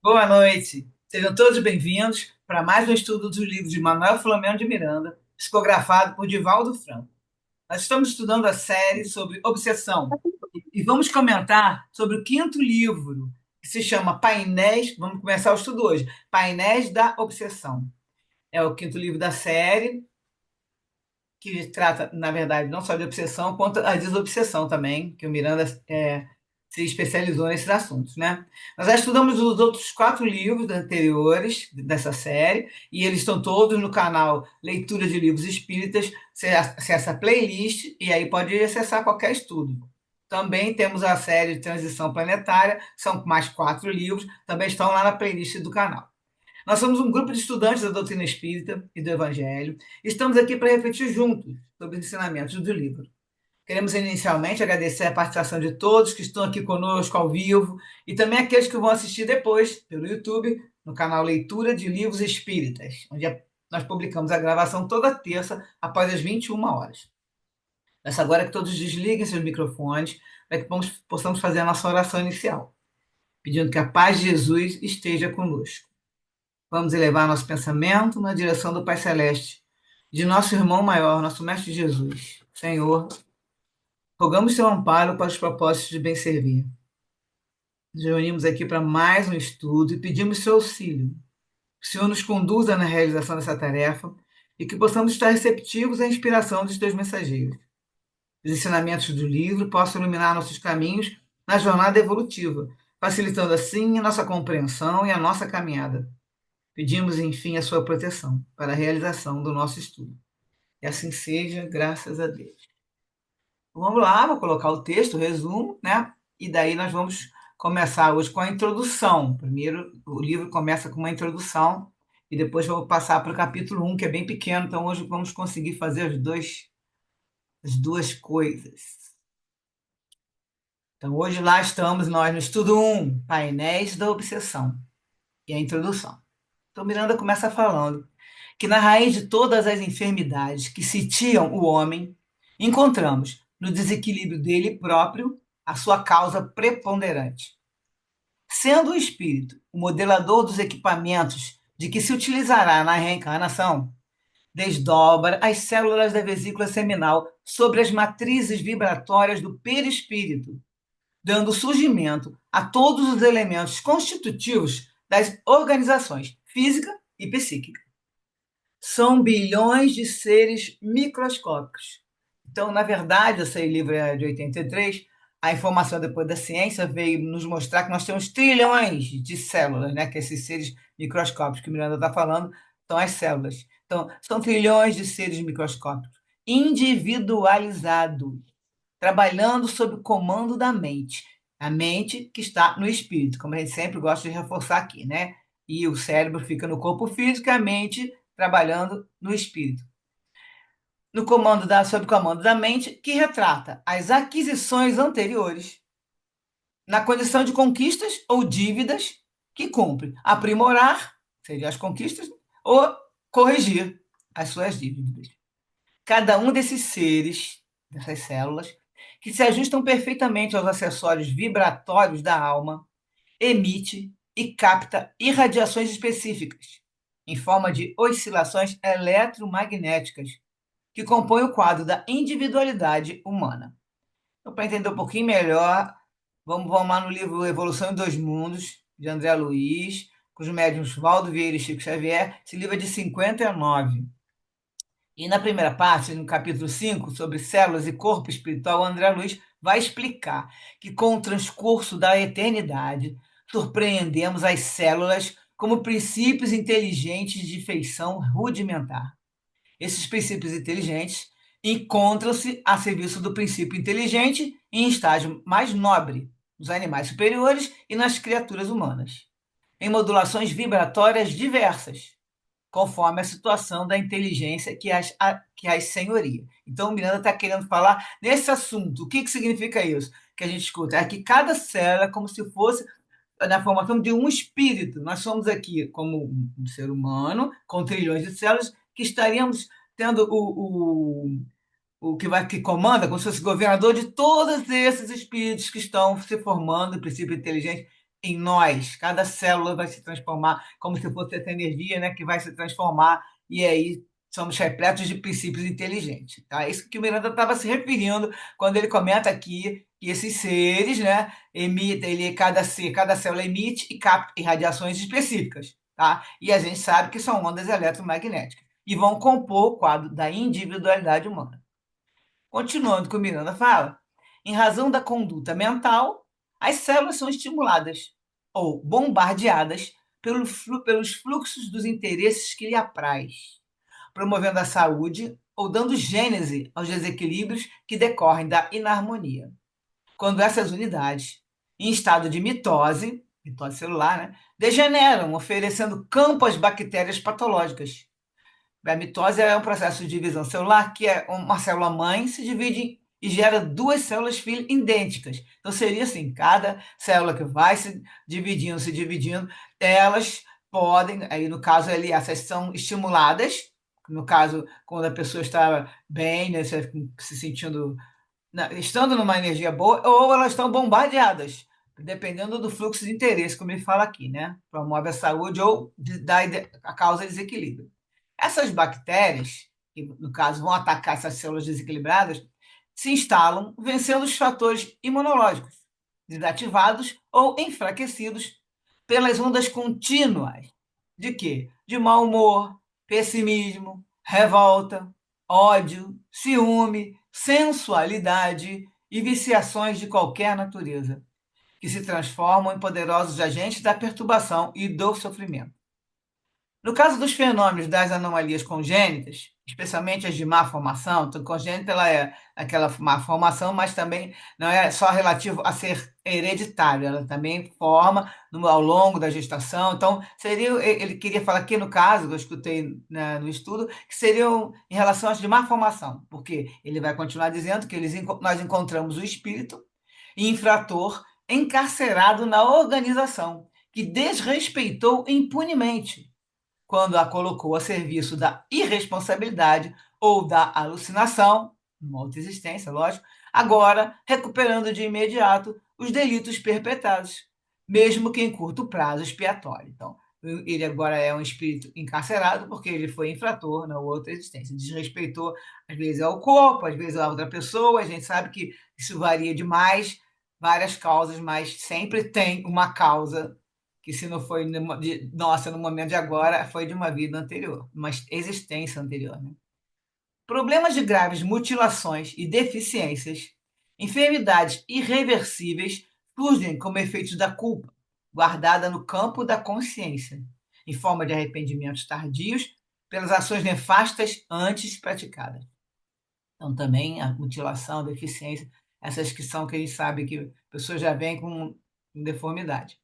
Boa noite. Sejam todos bem-vindos para mais um estudo dos livros de Manuel Filomeno de Miranda, psicografado por Divaldo Franco. Nós estamos estudando a série sobre obsessão e vamos comentar sobre o quinto livro, que se chama Painéis. Vamos começar o estudo hoje. Painéis da Obsessão. É o quinto livro da série, que trata, na verdade, não só de obsessão, quanto a desobsessão também, que o Miranda se especializou nesses assuntos, né? Nós já estudamos os outros quatro livros anteriores dessa série, e eles estão todos no canal Leitura de Livros Espíritas. Você acessa a playlist e aí pode acessar qualquer estudo. Também temos a série de Transição Planetária, são mais quatro livros, também estão lá na playlist do canal. Nós somos um grupo de estudantes da doutrina espírita e do Evangelho. Estamos aqui para refletir juntos sobre os ensinamentos do livro. Queremos inicialmente agradecer a participação de todos que estão aqui conosco ao vivo e também aqueles que vão assistir depois pelo YouTube, no canal Leitura de Livros Espíritas, onde nós publicamos a gravação toda terça após as 21 horas. Peço agora que todos desliguem seus microfones para que possamos fazer a nossa oração inicial, pedindo que a paz de Jesus esteja conosco. Vamos elevar nosso pensamento na direção do Pai Celeste, de nosso irmão maior, nosso Mestre Jesus. Senhor, rogamos teu amparo para os propósitos de bem servir. Nos reunimos aqui para mais um estudo e pedimos seu auxílio. Que o Senhor nos conduza na realização dessa tarefa e que possamos estar receptivos à inspiração dos teus mensageiros. Os ensinamentos do livro possam iluminar nossos caminhos na jornada evolutiva, facilitando assim a nossa compreensão e a nossa caminhada. Pedimos, enfim, a sua proteção para a realização do nosso estudo. E assim seja, graças a Deus. Vamos lá, vou colocar o texto, o resumo, né? E daí nós vamos começar hoje com a introdução. Primeiro, o livro começa com uma introdução e depois vou passar para o capítulo 1, que é bem pequeno, então hoje vamos conseguir fazer as duas coisas. Então, hoje lá estamos nós no estudo 1, Painéis da Obsessão, e a introdução. Então, Miranda começa falando que na raiz de todas as enfermidades que sitiam o homem, encontramos no desequilíbrio dele próprio a sua causa preponderante. Sendo o espírito o modelador dos equipamentos de que se utilizará na reencarnação, desdobra as células da vesícula seminal sobre as matrizes vibratórias do perispírito, dando surgimento a todos os elementos constitutivos das organizações física e psíquica. São bilhões de seres microscópicos. Então, na verdade, esse livro é de 83. A informação depois da ciência veio nos mostrar que nós temos trilhões de células, né? Que esses seres microscópicos que o Miranda está falando são as células. Então, são trilhões de seres microscópicos individualizados, trabalhando sob o comando da mente. A mente que está no espírito, como a gente sempre gosta de reforçar aqui, né? E o cérebro fica no corpo físico e a mente trabalhando no espírito. No comando sob o comando da mente, que retrata as aquisições anteriores na condição de conquistas ou dívidas que cumpre aprimorar, seria as conquistas, ou corrigir as suas dívidas. Cada um desses seres, dessas células, que se ajustam perfeitamente aos acessórios vibratórios da alma, emite e capta irradiações específicas, em forma de oscilações eletromagnéticas, que compõem o quadro da individualidade humana. Então, para entender um pouquinho melhor, vamos lá no livro Evolução em Dois Mundos, de André Luiz, com os médiuns Valdo Vieira e Chico Xavier. Esse livro é de 59. E na primeira parte, no capítulo 5 sobre células e corpo espiritual, o André Luiz vai explicar que, com o transcurso da eternidade, surpreendemos as células como princípios inteligentes de feição rudimentar. Esses princípios inteligentes encontram-se a serviço do princípio inteligente em estágio mais nobre, nos animais superiores e nas criaturas humanas, em modulações vibratórias diversas, conforme a situação da inteligência que as senhoria. Então, o Miranda está querendo falar nesse assunto. O que significa isso? Que a gente escuta é que cada célula é como se fosse na formação de um espírito. Nós somos aqui como um ser humano, com trilhões de células, que estaríamos tendo que comanda, como se fosse governador de todos esses espíritos que estão se formando, em princípio inteligente, em nós. Cada célula vai se transformar como se fosse essa energia, né, que vai se transformar, e aí somos repletos de princípios inteligentes. Tá? É isso que o Miranda estava se referindo quando ele comenta aqui que esses seres, né, emitem, cada célula emite e capta radiações específicas. Tá? E a gente sabe que são ondas eletromagnéticas e vão compor o quadro da individualidade humana. Continuando com o Miranda fala, em razão da conduta mental, as células são estimuladas ou bombardeadas pelos fluxos dos interesses que lhe apraz, promovendo a saúde ou dando gênese aos desequilíbrios que decorrem da inarmonia. Quando essas unidades, em estado de mitose celular, né, degeneram, oferecendo campo às bactérias patológicas. A mitose é um processo de divisão celular que é uma célula mãe se divide e gera duas células filho idênticas. Então seria assim, cada célula que vai se dividindo, elas podem, aí no caso ali, essas são estimuladas, no caso, quando a pessoa está bem, né, se sentindo, estando numa energia boa, ou elas estão bombardeadas, dependendo do fluxo de interesse, como ele fala aqui, né? Promove a saúde ou a causa desequilíbrio. Essas bactérias, que no caso vão atacar essas células desequilibradas, se instalam vencendo os fatores imunológicos, desativados ou enfraquecidos pelas ondas contínuas de quê? De mau humor, pessimismo, revolta, ódio, ciúme, sensualidade e viciações de qualquer natureza, que se transformam em poderosos agentes da perturbação e do sofrimento. No caso dos fenômenos das anomalias congênitas, especialmente as de má formação, então congênita ela é aquela má formação, mas também não é só relativo a ser hereditário, ela também forma ao longo da gestação. Então, seria, ele queria falar aqui no caso, que eu escutei, né, no estudo, que seriam em relação às de má formação, porque ele vai continuar dizendo que nós encontramos o espírito infrator encarcerado na organização, que desrespeitou impunemente quando a colocou a serviço da irresponsabilidade ou da alucinação, uma outra existência, lógico, agora recuperando de imediato os delitos perpetrados, mesmo que em curto prazo expiatório. Então, ele agora é um espírito encarcerado porque ele foi infrator na outra existência. Desrespeitou, às vezes, ao corpo, às vezes a outra pessoa. A gente sabe que isso varia demais, várias causas, mas sempre tem uma causa que se não foi nossa no momento de agora, foi de uma vida anterior, uma existência anterior. Né? Problemas de graves mutilações e deficiências, enfermidades irreversíveis surgem como efeitos da culpa, guardada no campo da consciência, em forma de arrependimentos tardios pelas ações nefastas antes praticadas. Então, também a mutilação, a deficiência, essas que são que a gente sabe que a pessoa já vem com deformidade.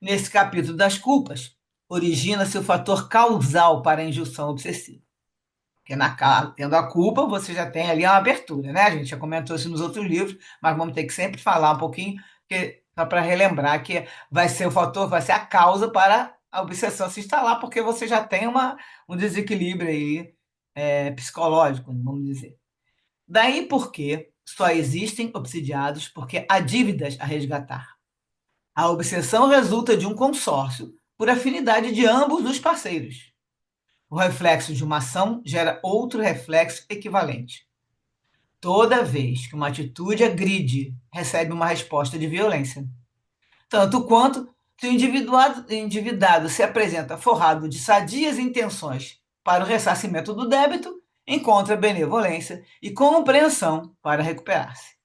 Nesse capítulo das culpas, origina-se o fator causal para a injunção obsessiva. Porque tendo a culpa, você já tem ali uma abertura, né? A gente já comentou isso nos outros livros, mas vamos ter que sempre falar um pouquinho, só para relembrar que vai ser o fator, vai ser a causa para a obsessão se instalar, porque você já tem um desequilíbrio aí, psicológico, vamos dizer. Daí porque só existem obsidiados porque há dívidas a resgatar. A obsessão resulta de um consórcio por afinidade de ambos os parceiros. O reflexo de uma ação gera outro reflexo equivalente. Toda vez que uma atitude agride, recebe uma resposta de violência. Tanto quanto se o endividado se apresenta forrado de sadias intenções para o ressarcimento do débito, encontra benevolência e compreensão para recuperar-se.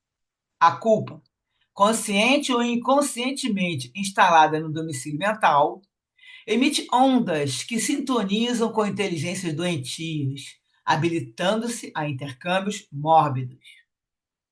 A culpa, consciente ou inconscientemente instalada no domicílio mental, emite ondas que sintonizam com inteligências doentias, habilitando-se a intercâmbios mórbidos.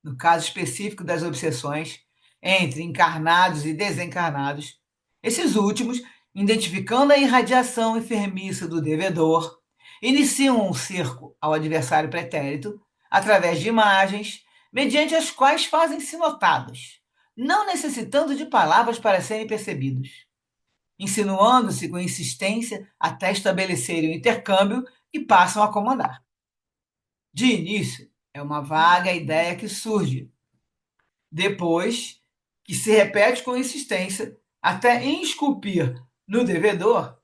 No caso específico das obsessões entre encarnados e desencarnados, esses últimos, identificando a irradiação enfermiça do devedor, iniciam um cerco ao adversário pretérito através de imagens, mediante as quais fazem-se notados, não necessitando de palavras para serem percebidos, insinuando-se com insistência até estabelecerem o intercâmbio e passam a comandar. De início, é uma vaga ideia que surge, depois que se repete com insistência até esculpir no devedor,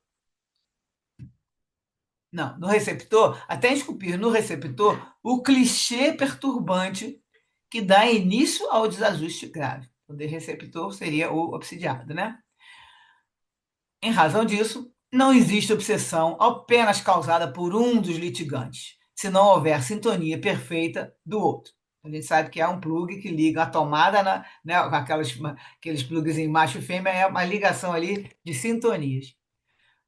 não, no receptor, até esculpir no receptor o clichê perturbante que dá início ao desajuste grave. O de receptor seria o obsidiado, né? Em razão disso, não existe obsessão apenas causada por um dos litigantes, se não houver sintonia perfeita do outro. A gente sabe que é um plug que liga a tomada, né, com aqueles plugs em macho e fêmea, é uma ligação ali de sintonias.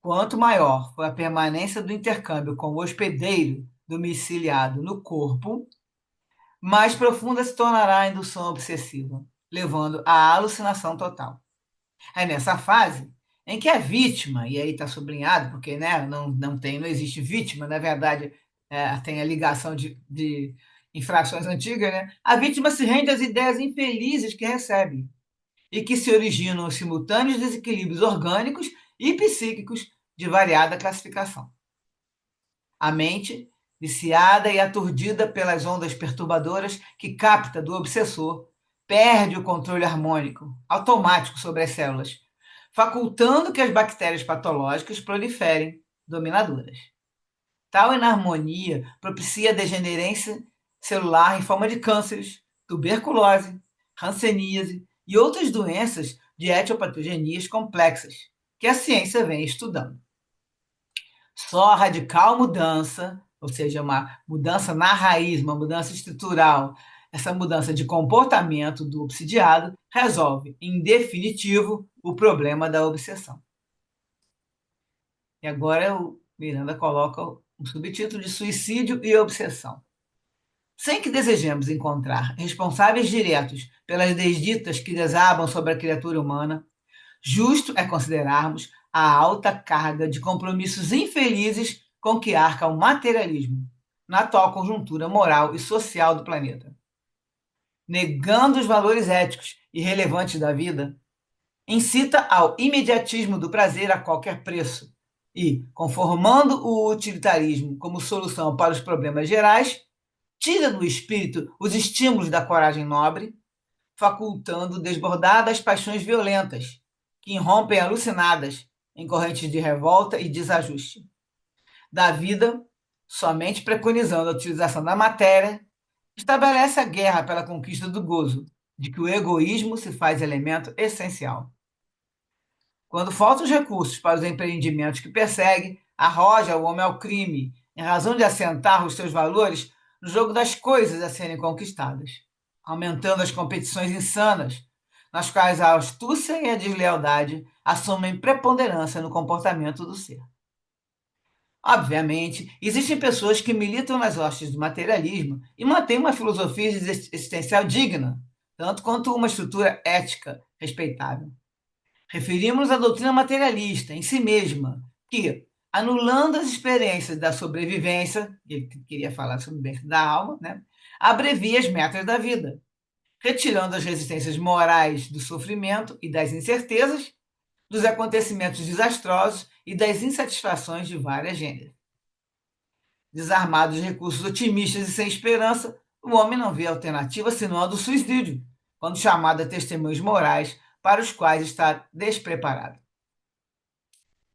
Quanto maior for a permanência do intercâmbio com o hospedeiro domiciliado no corpo, mais profunda se tornará a indução obsessiva, levando à alucinação total. Aí nessa fase, em que a vítima, e aí está sublinhado, porque né, não existe vítima, na verdade, tem a ligação de infrações antigas, né? A vítima se rende às ideias infelizes que recebe e que se originam os simultâneos desequilíbrios orgânicos e psíquicos de variada classificação. A mente, viciada e aturdida pelas ondas perturbadoras que capta do obsessor, perde o controle harmônico, automático sobre as células, facultando que as bactérias patológicas proliferem, dominadoras. Tal inarmonia propicia a degenerência celular em forma de cânceres, tuberculose, hanseníase e outras doenças de etiopatogenias complexas, que a ciência vem estudando. Só a radical mudança, ou seja, uma mudança na raiz, uma mudança estrutural, essa mudança de comportamento do obsidiado, resolve, em definitivo, o problema da obsessão. E agora o Miranda coloca um subtítulo de suicídio e obsessão. Sem que desejemos encontrar responsáveis diretos pelas desditas que desabam sobre a criatura humana, justo é considerarmos a alta carga de compromissos infelizes com que arca o materialismo, na atual conjuntura moral e social do planeta. Negando os valores éticos e relevantes da vida, incita ao imediatismo do prazer a qualquer preço e, conformando o utilitarismo como solução para os problemas gerais, tira do espírito os estímulos da coragem nobre, facultando desbordadas paixões violentas, que irrompem alucinadas em correntes de revolta e desajuste. Da vida, somente preconizando a utilização da matéria, estabelece a guerra pela conquista do gozo, de que o egoísmo se faz elemento essencial. Quando faltam os recursos para os empreendimentos que persegue, arroja o homem ao crime, em razão de assentar os seus valores no jogo das coisas a serem conquistadas, aumentando as competições insanas, nas quais a astúcia e a deslealdade assumem preponderância no comportamento do ser. Obviamente, existem pessoas que militam nas hostes do materialismo e mantêm uma filosofia existencial digna, tanto quanto uma estrutura ética respeitável. Referimos-nos à doutrina materialista em si mesma, que, anulando as experiências da sobrevivência, ele queria falar sobre a sobrevivência da alma, né, abrevia as metas da vida, retirando as resistências morais do sofrimento e das incertezas, dos acontecimentos desastrosos e das insatisfações de várias gêneros. Desarmado de recursos otimistas e sem esperança, o homem não vê alternativa senão a do suicídio, quando chamado a testemunhos morais para os quais está despreparado.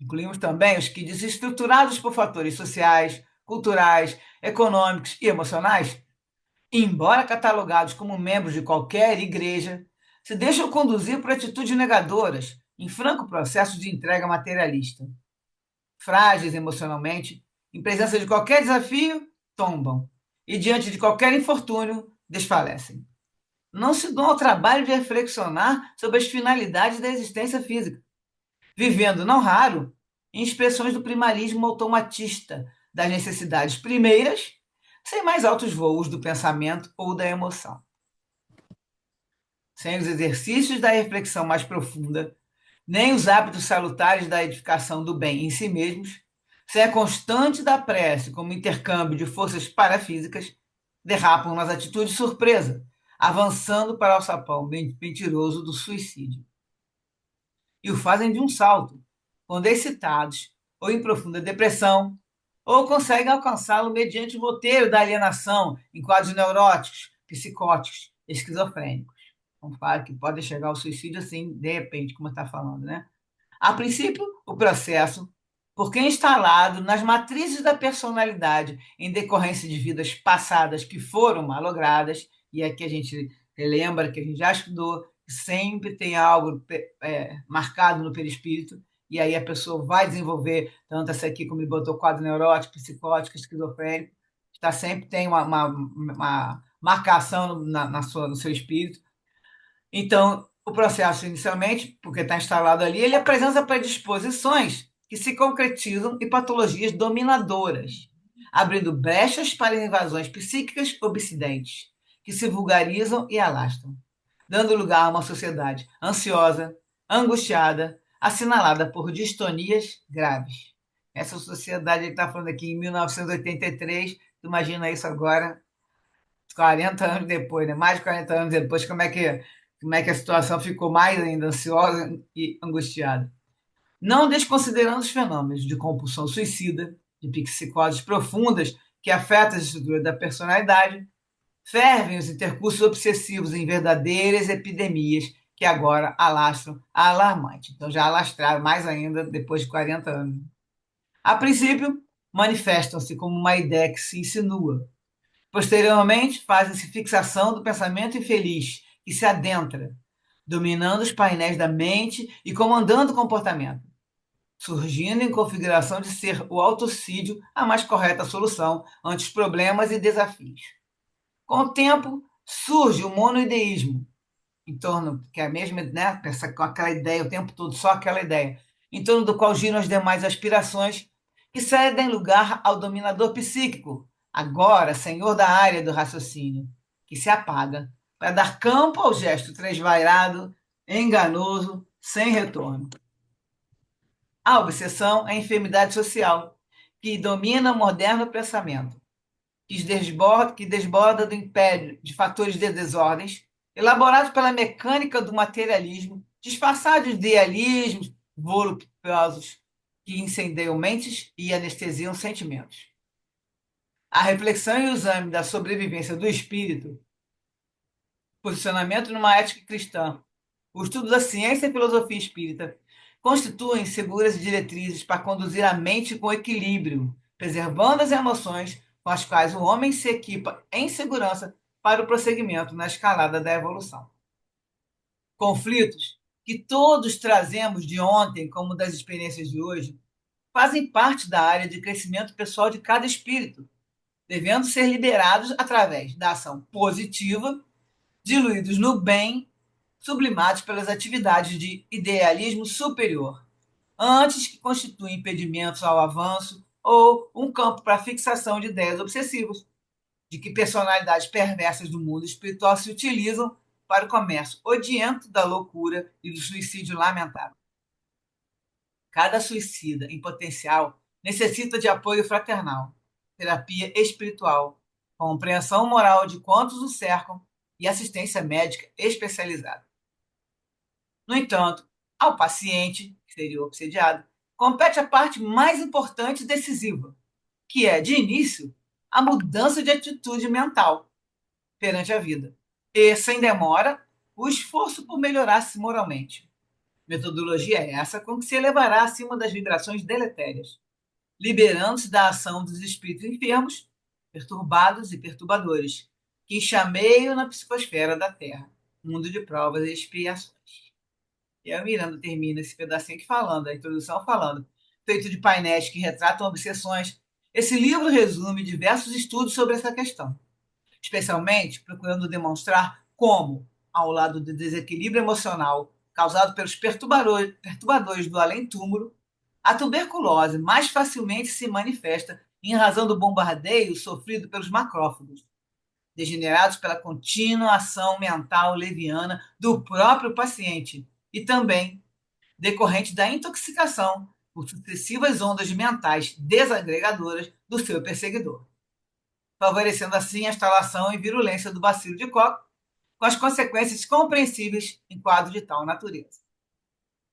Incluímos também os que, desestruturados por fatores sociais, culturais, econômicos e emocionais, embora catalogados como membros de qualquer igreja, se deixam conduzir por atitudes negadoras em franco processo de entrega materialista. Frágeis emocionalmente, em presença de qualquer desafio, tombam e, diante de qualquer infortúnio, desfalecem. Não se dão ao trabalho de reflexionar sobre as finalidades da existência física, vivendo, não raro, em expressões do primalismo automatista das necessidades primeiras, sem mais altos voos do pensamento ou da emoção. Sem os exercícios da reflexão mais profunda, nem os hábitos salutares da edificação do bem em si mesmos, sem a constante da prece como intercâmbio de forças parafísicas, derrapam nas atitudes surpresa, avançando para o sapão mentiroso do suicídio. E o fazem de um salto, quando excitados, ou em profunda depressão, ou conseguem alcançá-lo mediante o roteiro da alienação em quadros neuróticos, psicóticos, esquizofrênicos. que podem chegar ao suicídio assim, de repente, como está falando, né? A princípio, o processo, porque instalado nas matrizes da personalidade em decorrência de vidas passadas que foram malogradas, e aqui a gente lembra que a gente já estudou, que sempre tem algo marcado no perispírito, e aí a pessoa vai desenvolver, tanto essa aqui como ele botou quadro neurótico, psicótico, esquizofrênico, está sempre tem uma marcação no seu espírito. Então, o processo, inicialmente, porque está instalado ali, ele apresenta predisposições que se concretizam em patologias dominadoras, abrindo brechas para invasões psíquicas obsidentes, que se vulgarizam e alastram, dando lugar a uma sociedade ansiosa, angustiada, assinalada por distonias graves. Essa sociedade, ele está falando aqui em 1983, imagina isso agora, 40 anos depois, né? Mais de 40 anos depois, como é que a situação ficou mais ainda ansiosa e angustiada. Não desconsiderando os fenômenos de compulsão suicida, de psicoses profundas que afetam a estrutura da personalidade, fervem os intercursos obsessivos em verdadeiras epidemias que agora alastram a alarmante. Então já alastraram mais ainda depois de 40 anos. A princípio, manifestam-se como uma ideia que se insinua, posteriormente, fazem-se fixação do pensamento infeliz, que se adentra, dominando os painéis da mente e comandando o comportamento, surgindo em configuração de ser o autocídio a mais correta solução ante os problemas e desafios. Com o tempo, surge o monoideísmo, em torno, que é a mesma, né, com aquela ideia o tempo todo, só aquela ideia, em torno do qual giram as demais aspirações, que cedem lugar ao dominador psíquico, agora senhor da área do raciocínio, que se apaga, para dar campo ao gesto tresvairado, enganoso, sem retorno. A obsessão é a enfermidade social, que domina o moderno pensamento, que desborda do império de fatores de desordens, elaborados pela mecânica do materialismo, disfarçados de idealismos voluptuosos, que incendeiam mentes e anestesiam sentimentos. A reflexão e o exame da sobrevivência do espírito, posicionamento numa ética cristã, o estudo da ciência e filosofia espírita constituem seguras diretrizes para conduzir a mente com equilíbrio, preservando as emoções com as quais o homem se equipa em segurança para o prosseguimento na escalada da evolução. Conflitos que todos trazemos de ontem, como das experiências de hoje, fazem parte da área de crescimento pessoal de cada espírito, devendo ser liberados através da ação positiva, diluídos no bem, sublimados pelas atividades de idealismo superior, antes que constituam impedimentos ao avanço ou um campo para a fixação de ideias obsessivas, de que personalidades perversas do mundo espiritual se utilizam para o comércio odiento da loucura e do suicídio lamentável. Cada suicida em potencial necessita de apoio fraternal, terapia espiritual, compreensão moral de quantos o cercam e assistência médica especializada. No entanto, ao paciente, que seria o obsediado, compete a parte mais importante e decisiva, que é, de início, a mudança de atitude mental perante a vida. E, sem demora, o esforço por melhorar-se moralmente. Metodologia é essa com que se elevará acima das vibrações deletérias, liberando-se da ação dos espíritos enfermos, perturbados e perturbadores, que enxameiam na psicosfera da Terra, mundo de provas e expiações. E a Miranda termina esse pedacinho aqui falando, a introdução falando, feito de painéis que retratam obsessões. Esse livro resume diversos estudos sobre essa questão, especialmente procurando demonstrar como, ao lado do desequilíbrio emocional causado pelos perturbadores do além-túmulo, a tuberculose mais facilmente se manifesta em razão do bombardeio sofrido pelos macrófagos, degenerados pela contínua ação mental leviana do próprio paciente e também decorrente da intoxicação por sucessivas ondas mentais desagregadoras do seu perseguidor, favorecendo assim a instalação e virulência do bacilo de Koch, com as consequências compreensíveis em quadro de tal natureza.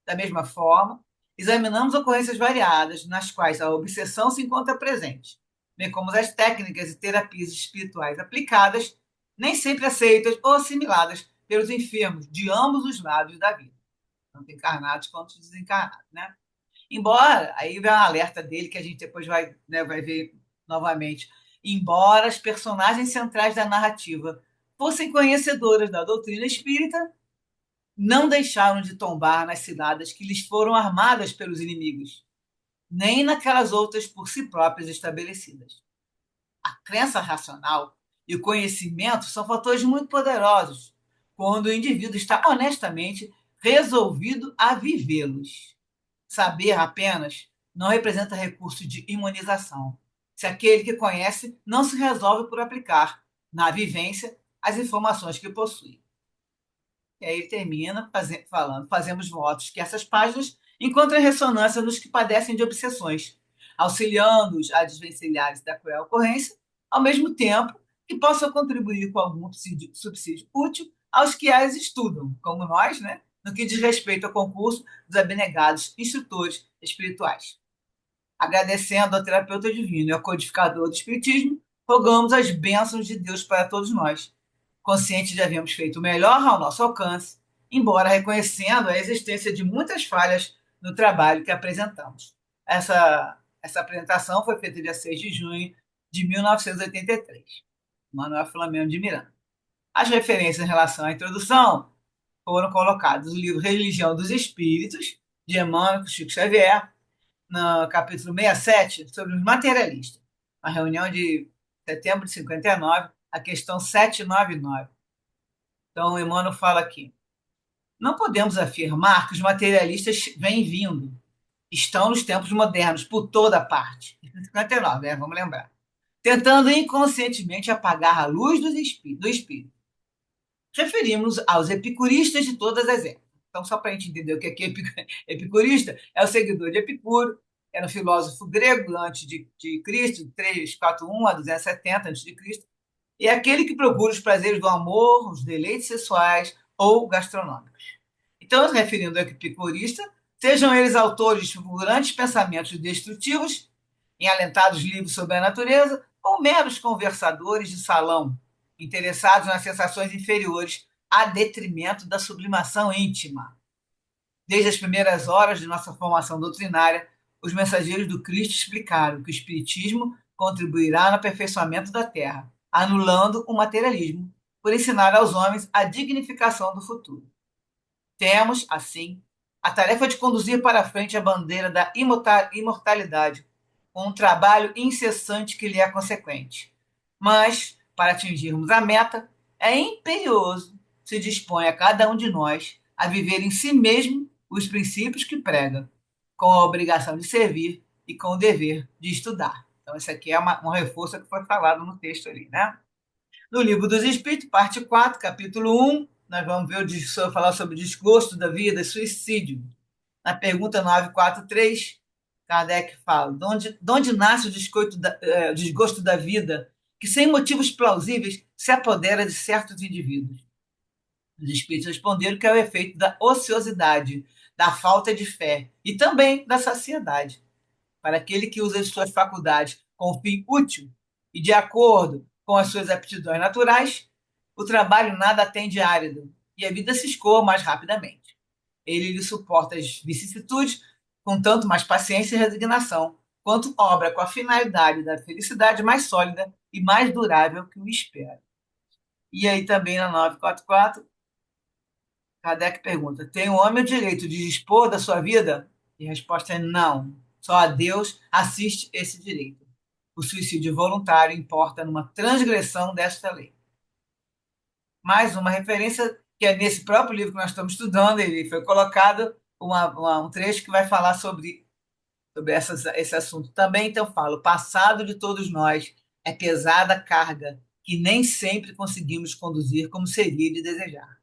Da mesma forma, examinamos ocorrências variadas nas quais a obsessão se encontra presente, bem como as técnicas e terapias espirituais aplicadas, nem sempre aceitas ou assimiladas pelos enfermos de ambos os lados da vida, tanto encarnados quanto desencarnados, né? Embora, aí vem um alerta dele que a gente depois vai, né, vai ver novamente, embora as personagens centrais da narrativa fossem conhecedoras da doutrina espírita, não deixaram de tombar nas ciladas que lhes foram armadas pelos inimigos, nem naquelas outras por si próprias estabelecidas. A crença racional e o conhecimento são fatores muito poderosos quando o indivíduo está honestamente resolvido a vivê-los. Saber apenas não representa recurso de imunização, se aquele que conhece não se resolve por aplicar, na vivência, as informações que possui. E aí ele termina falando: fazemos votos que essas páginas encontrem ressonância nos que padecem de obsessões, auxiliando-os a desvencilhar-se da cruel ocorrência, ao mesmo tempo que possam contribuir com algum subsídio útil aos que as estudam, como nós, né, no que diz respeito ao concurso dos abnegados instrutores espirituais. Agradecendo ao terapeuta divino e ao codificador do Espiritismo, rogamos as bênçãos de Deus para todos nós, conscientes de havermos feito o melhor ao nosso alcance, embora reconhecendo a existência de muitas falhas no trabalho que apresentamos. Essa apresentação foi feita dia 6 de junho de 1983. Manuel Flamengo de Miranda. As referências em relação à introdução foram colocadas no livro Religião dos Espíritos, de Emmanuel Chico Xavier, no capítulo 67, sobre os materialistas, uma reunião de setembro de 59, a questão 799. Então, Emmanuel fala aqui: não podemos afirmar que os materialistas vêm vindo, estão nos tempos modernos, por toda parte. 59, vamos lembrar. Tentando inconscientemente apagar a luz do espírito. Referimos aos epicuristas de todas as épocas. Então, só para a gente entender o que é epicurista, é o seguidor de Epicuro, era um filósofo grego antes de Cristo, 341 a 270 antes de Cristo, e é aquele que procura os prazeres do amor, os deleites sexuais ou gastronômicos. Então, referindo ao epicurista, sejam eles autores de fulgurantes pensamentos destrutivos, em alentados livros sobre a natureza, ou meros conversadores de salão, interessados nas sensações inferiores, a detrimento da sublimação íntima. Desde as primeiras horas de nossa formação doutrinária, os mensageiros do Cristo explicaram que o Espiritismo contribuirá no aperfeiçoamento da Terra, anulando o materialismo, por ensinar aos homens a dignificação do futuro. Temos, assim, a tarefa de conduzir para a frente a bandeira da imortalidade, com um trabalho incessante que lhe é consequente. Mas, para atingirmos a meta, é imperioso se dispõe a cada um de nós a viver em si mesmo os princípios que prega, com a obrigação de servir e com o dever de estudar. Então, esse aqui é um reforço que foi falado no texto ali, né? No Livro dos Espíritos, parte 4, capítulo 1, nós vamos ver falar sobre o desgosto da vida e suicídio. Na pergunta 943, Kardec fala: de onde nasce o desgosto da vida, que sem motivos plausíveis se apodera de certos indivíduos? Os espíritos responderam que é o efeito da ociosidade, da falta de fé e também da saciedade. Para aquele que usa as suas faculdades com fim útil e de acordo com as suas aptidões naturais, o trabalho nada tem de árido e a vida se escoa mais rapidamente. Ele lhe suporta as vicissitudes com tanto mais paciência e resignação, quanto obra com a finalidade da felicidade mais sólida e mais durável que o espera. E aí também na 944, Kardec pergunta: tem o homem o direito de dispor da sua vida? E a resposta é não. Só a Deus assiste esse direito. O suicídio voluntário importa numa transgressão desta lei. Mais uma referência que é nesse próprio livro que nós estamos estudando, ele foi colocado um trecho que vai falar sobre esse assunto também. Então, fala: o passado de todos nós é pesada carga que nem sempre conseguimos conduzir como seria de desejar.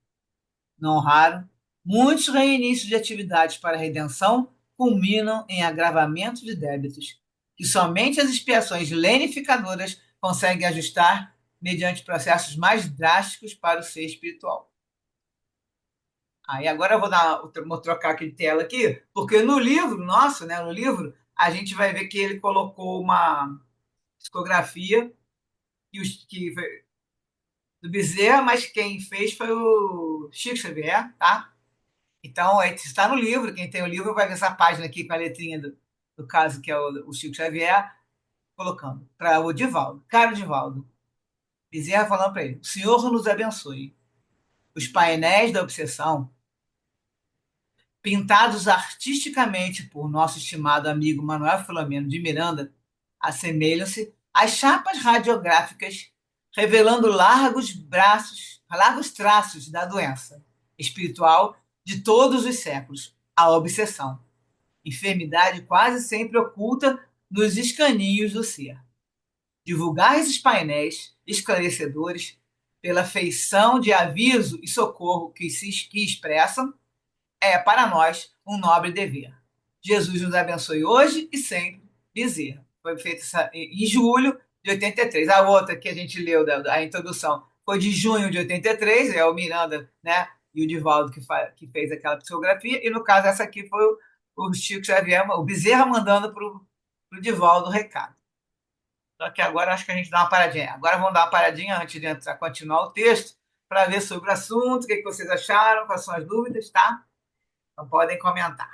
Não raro, muitos reinícios de atividades para a redenção culminam em agravamento de débitos, que somente as expiações lenificadoras conseguem ajustar mediante processos mais drásticos para o ser espiritual. Aí agora eu vou trocar aqui de tela aqui, porque no livro nosso, né, no livro, a gente vai ver que ele colocou uma psicografia que do Bezerra, mas quem fez foi o Chico Xavier, tá? Então, está no livro, quem tem o livro vai ver essa página aqui com a letrinha do caso, que é o Chico Xavier, colocando para o Divaldo. Caro Divaldo, Bezerra falando para ele: o Senhor nos abençoe. Os painéis da obsessão, pintados artisticamente por nosso estimado amigo Manuel Filomeno de Miranda, assemelham-se às chapas radiográficas, revelando largos traços da doença espiritual de todos os séculos, a obsessão, enfermidade quase sempre oculta nos escaninhos do ser. Divulgar esses painéis esclarecedores pela feição de aviso e socorro que expressam é, para nós, um nobre dever. Jesus nos abençoe hoje e sempre. Bezerra. Foi feita em julho de 83. A outra que a gente leu, a introdução, foi de junho de 83, é o Miranda, né? E o Divaldo que fez aquela psicografia. E no caso, essa aqui foi o Chico Xavier, o Bezerra mandando para o Divaldo o recado. Só que agora acho que a gente dá uma paradinha. Agora vamos dar uma paradinha antes de entrar, continuar o texto, para ver sobre o assunto, o que vocês acharam, quais são as dúvidas, tá? Então podem comentar.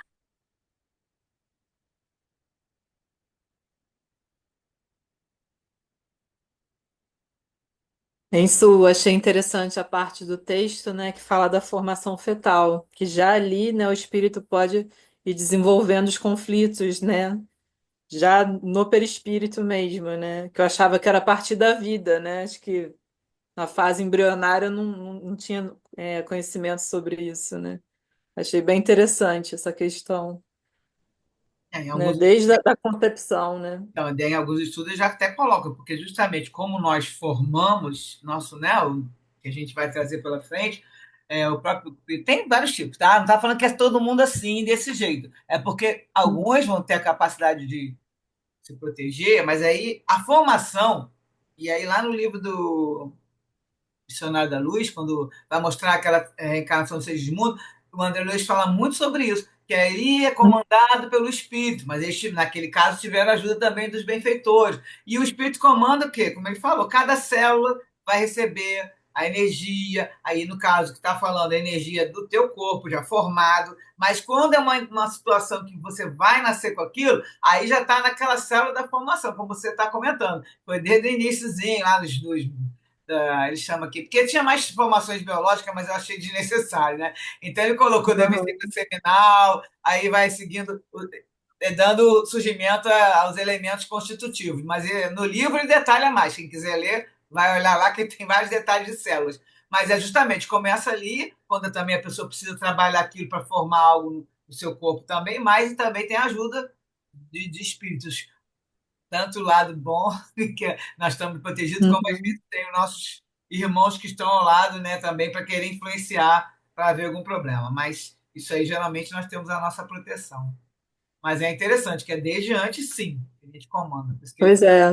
Isso, achei interessante a parte do texto, né, que fala da formação fetal, que já ali, né, o espírito pode ir desenvolvendo os conflitos, né, já no perispírito mesmo, né, que eu achava que era a partir da vida, né, acho que na fase embrionária eu não tinha, conhecimento sobre isso, né. Achei bem interessante essa questão, Em né, alguns, desde a da concepção, né. então, em alguns estudos já até colocam, porque justamente como nós formamos nosso, né, o que a gente vai trazer pela frente, o próprio tem vários tipos, tá? Não está falando que é todo mundo assim, desse jeito. É porque alguns vão ter a capacidade de se proteger, mas aí a formação, e aí lá no livro do Dicionário da Luz, quando vai mostrar aquela reencarnação dos seres do mundo, o André Luiz fala muito sobre isso, que ali é comandado pelo espírito, mas eles, naquele caso tiveram ajuda também dos benfeitores. E o espírito comanda o quê? Como ele falou, cada célula vai receber a energia, aí no caso que está falando, a energia do teu corpo já formado, mas quando é uma situação que você vai nascer com aquilo, aí já está naquela célula da formação, como você está comentando. Foi desde o iníciozinho, lá nos ele chama aqui, porque tinha mais informações biológicas, mas eu achei desnecessário, né? Então ele colocou da vesícula Uhum. seminal, aí vai seguindo, dando surgimento aos elementos constitutivos. Mas no livro ele detalha mais, quem quiser ler, vai olhar lá que tem vários detalhes de células. Mas é justamente, começa ali, quando também a pessoa precisa trabalhar aquilo para formar algo no seu corpo também, mas também tem ajuda de espíritos tanto o lado bom, que nós estamos protegidos, como às vezes Uhum. tem os nossos irmãos que estão ao lado, né, também para querer influenciar para haver algum problema. Mas isso aí geralmente nós temos a nossa proteção. Mas é interessante que é desde antes, sim, que a gente comanda. Por isso que Pois é,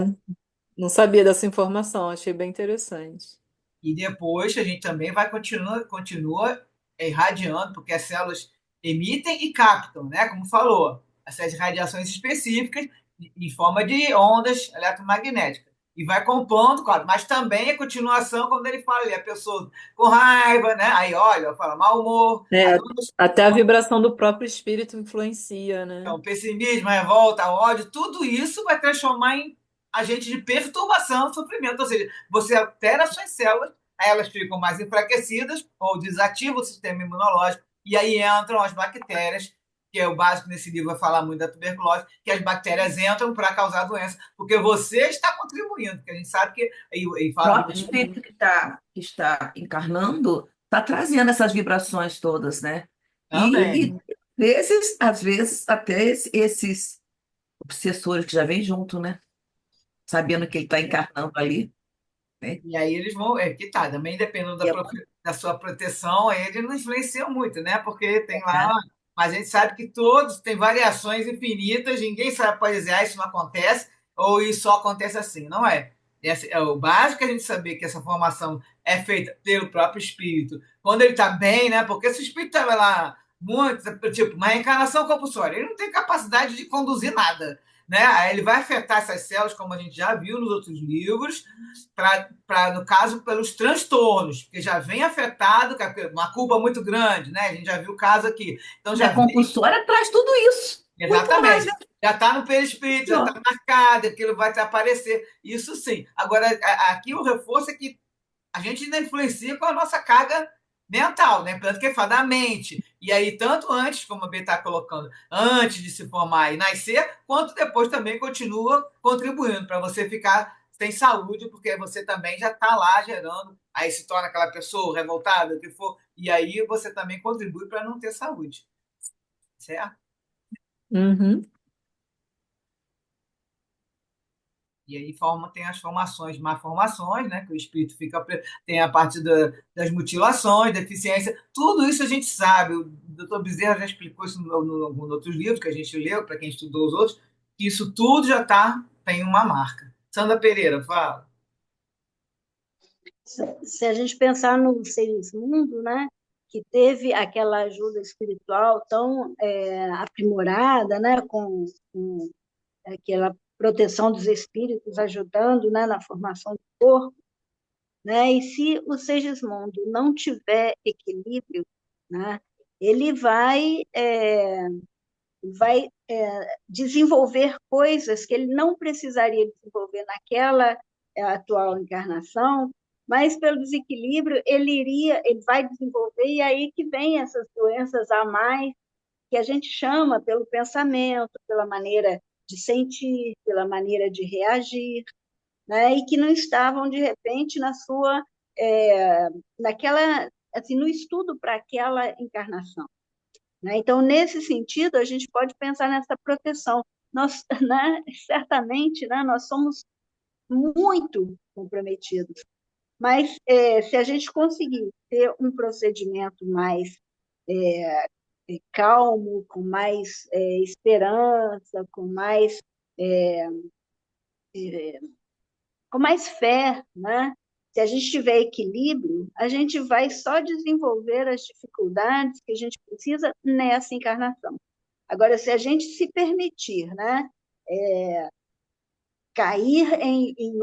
não sabia dessa informação, achei bem interessante. e depois a gente também vai continua irradiando, porque as células emitem e captam, né? Como falou, essas radiações específicas em forma de ondas eletromagnéticas. E vai compondo, claro, mas também a continuação, quando ele fala ali, a pessoa com raiva, né? Aí olha, fala mau humor, É, as ondas até a vibração do próprio espírito influencia, né? então, pessimismo, revolta, ódio, tudo isso vai transformar em agente de perturbação, sofrimento. Ou seja, você altera as suas células, aí elas ficam mais enfraquecidas ou desativa o sistema imunológico, e aí entram as bactérias, que é o básico nesse livro, vai falar muito da tuberculose, que as bactérias entram para causar doença, porque você está contribuindo, porque a gente sabe que, e O fala próprio espírito que está encarnando está trazendo essas vibrações todas, né? E também. às vezes, até esses obsessores que já vêm junto, né? Sabendo que ele está encarnando ali, né? E aí eles vão, que tá, também dependendo E da sua proteção, aí ele não influencia muito, né? Porque tem lá, né? mas a gente sabe que todos têm variações infinitas, ninguém sabe, pode dizer, isso não acontece, ou isso só acontece assim, não é? Esse é o básico a gente saber que essa formação é feita pelo próprio espírito. Quando ele está bem, né? Porque se o espírito estava lá muito, tipo, uma reencarnação compulsória, ele não tem capacidade de conduzir nada. né? Aí ele vai afetar essas células, como a gente já viu nos outros livros, no caso, pelos transtornos, porque já vem afetado, uma culpa muito grande, né? A gente já viu o caso aqui. Então E já a vem. compulsória traz tudo isso. Muito mais, Exatamente. Já está no perispírito, já está melhor. marcado, aquilo vai te aparecer. Isso sim. Agora, aqui o reforço é que a gente ainda influencia com a nossa carga mental, né? Tanto que fala da mente. E aí, tanto antes, como a B está colocando, antes de se formar e nascer, quanto depois também continua contribuindo para você ficar sem saúde, porque você também já está lá gerando, aí se torna aquela pessoa revoltada, o que for, e aí você também contribui para não ter saúde, certo? Uhum. E aí tem as formações, malformações, né? Que o espírito fica. Tem a parte das mutilações, deficiência, tudo isso a gente sabe. O doutor Bezerra já explicou isso no outros livros que a gente leu, para quem estudou os outros, que isso tudo já tem uma marca. Sandra Pereira, fala. Se a gente pensar no Segismundo, né, que teve aquela ajuda espiritual tão aprimorada, né, com aquela proteção dos espíritos ajudando, né, na formação do corpo, né, e se o Segismundo não tiver equilíbrio, né, ele vai desenvolver coisas que ele não precisaria desenvolver naquela atual encarnação, mas pelo desequilíbrio ele vai desenvolver, e aí que vem essas doenças a mais, que a gente chama pelo pensamento, pela maneira de sentir, pela maneira de reagir, né? E que não estavam, de repente, naquela, assim, no estudo para aquela encarnação. Né? Então, nesse sentido, a gente pode pensar nessa proteção. Nós, né, certamente, né, nós somos muito comprometidos, mas se a gente conseguir ter um procedimento mais calmo, com mais esperança, com mais fé, né? Se a gente tiver equilíbrio, a gente vai só desenvolver as dificuldades que a gente precisa nessa encarnação. Agora, se a gente se permitir, né, cair em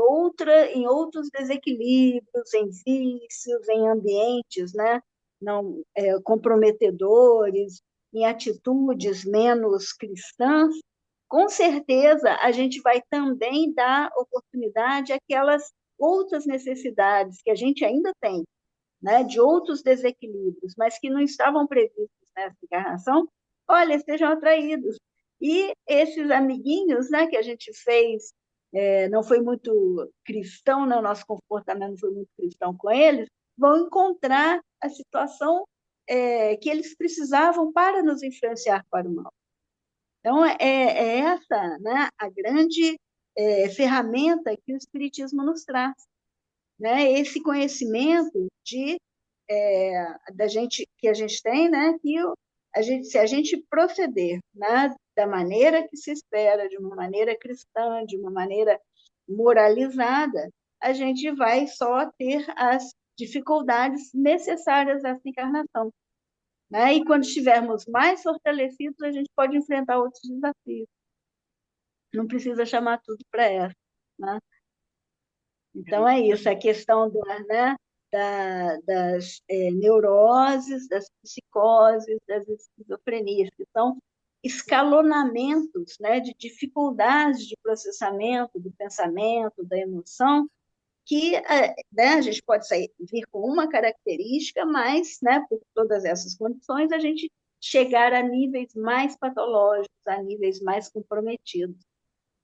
outros desequilíbrios, em vícios, em ambientes, né, não comprometedores, em atitudes menos cristãs, com certeza a gente vai também dar oportunidade àquelas outras necessidades que a gente ainda tem, né, de outros desequilíbrios, mas que não estavam previstos nessa encarnação, olha, sejam atraídos. E esses amiguinhos, né, que a gente fez, não foi muito cristão, né, o nosso comportamento não foi muito cristão com eles, vão encontrar a situação que eles precisavam para nos influenciar para o mal. Então, é essa, né, a grande ferramenta que o Espiritismo nos traz, né? Esse conhecimento da gente que a gente tem, né? Que se a gente proceder, né, da maneira que se espera, de uma maneira cristã, de uma maneira moralizada, a gente vai só ter as dificuldades necessárias a essa encarnação, né? E quando estivermos mais fortalecidos, a gente pode enfrentar outros desafios. Não precisa chamar tudo para essa, né? Então, é isso, a questão né, das neuroses, das psicoses, das esquizofrenias, que são escalonamentos, né, de dificuldades de processamento do pensamento, da emoção, que né, a gente pode vir com uma característica, mas, né, por todas essas condições, a gente chegar a níveis mais patológicos, a níveis mais comprometidos,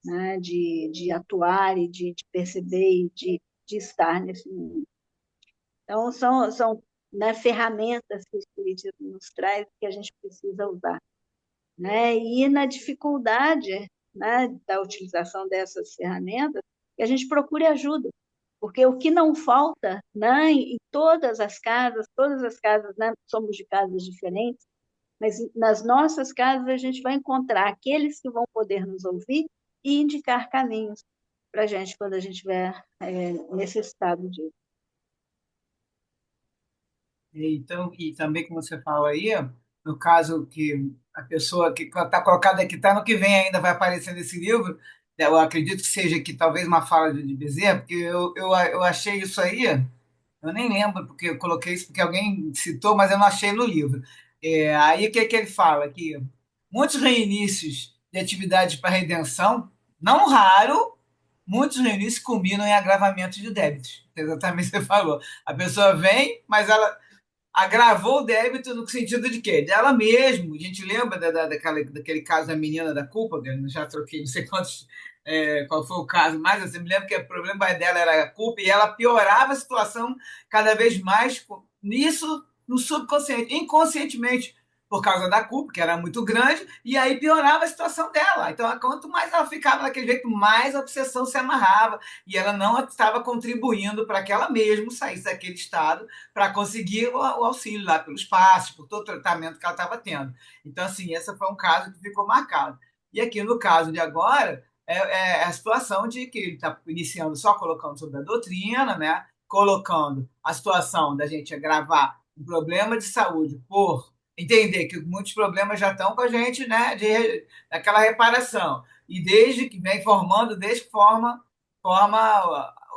né, de atuar e de perceber e de estar nesse mundo. Então, são né, ferramentas que o Espiritismo nos traz que a gente precisa usar. Né? E na dificuldade, né, da utilização dessas ferramentas, que a gente procure ajuda, porque o que não falta, né, em todas as casas, né, somos de casas diferentes, mas nas nossas casas a gente vai encontrar aqueles que vão poder nos ouvir e indicar caminhos para a gente quando a gente estiver necessitado disso. Então, e também, como você fala aí, no caso que a pessoa que está colocada aqui, está no que vem ainda, vai aparecer nesse livro, eu acredito que seja que talvez uma fala de Bezerra, porque eu achei isso aí, eu nem lembro porque eu coloquei isso, porque alguém citou, mas eu não achei no livro. Aí o que, que ele fala? Que muitos reinícios de atividades para redenção, não raro, muitos reinícios culminam em agravamento de débitos. Exatamente o que você falou. A pessoa vem, mas ela agravou o débito no sentido de quê? Dela mesmo. A gente lembra daquele caso da menina da culpa, que eu já troquei, não sei quantos, qual foi o caso, mas eu me lembro que o problema dela era a culpa e ela piorava a situação cada vez mais nisso no subconsciente, inconscientemente, por causa da culpa, que era muito grande, e aí piorava a situação dela. Então, quanto mais ela ficava daquele jeito, mais a obsessão se amarrava, e ela não estava contribuindo para que ela mesma saísse daquele estado para conseguir o auxílio lá pelos passos, por todo o tratamento que ela estava tendo. Então, assim, esse foi um caso que ficou marcado. E aqui no caso de agora, é a situação de que ele está iniciando só colocando sobre a doutrina, né? Colocando a situação da gente agravar um problema de saúde por entender que muitos problemas já estão com a gente, né? Daquela reparação. E desde que vem formando, desde que forma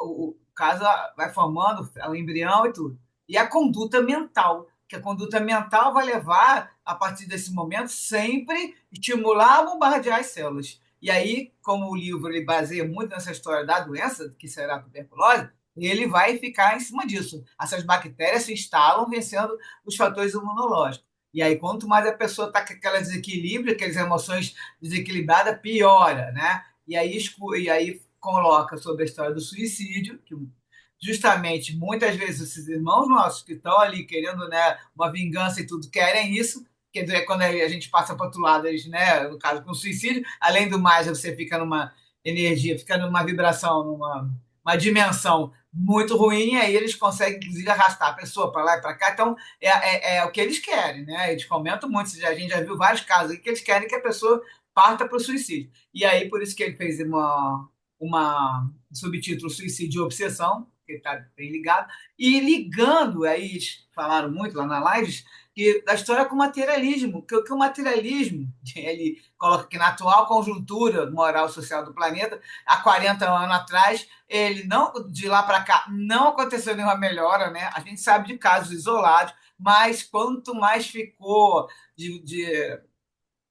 o caso vai formando o embrião e tudo. E a conduta mental, que a conduta mental vai levar, a partir desse momento, sempre estimular a bombardear as células. E aí, como o livro ele baseia muito nessa história da doença, que será a tuberculose, ele vai ficar em cima disso. Essas bactérias se instalam vencendo os fatores imunológicos. E aí, quanto mais a pessoa está com aquele desequilíbrio, aquelas emoções desequilibradas, piora, né? E aí coloca sobre a história do suicídio, que justamente muitas vezes esses irmãos nossos que estão ali querendo, né, uma vingança e tudo, querem isso, quer dizer, quando a gente passa para o outro lado, eles, né, no caso com suicídio, além do mais, você fica numa energia, fica numa vibração, numa uma dimensão muito ruim, e aí eles conseguem, inclusive, arrastar a pessoa para lá e para cá. Então, é o que eles querem, né? Eles comentam muito, a gente já viu vários casos aí que eles querem que a pessoa parta para o suicídio. E aí, por isso que ele fez um subtítulo Suicídio e Obsessão, que está bem ligado, e ligando, aí eles falaram muito lá na live, que, da história com o materialismo, que o materialismo, ele coloca que na atual conjuntura moral social do planeta, há 40 anos atrás, ele não, de lá para cá, não aconteceu nenhuma melhora, né? A gente sabe de casos isolados, mas quanto mais ficou de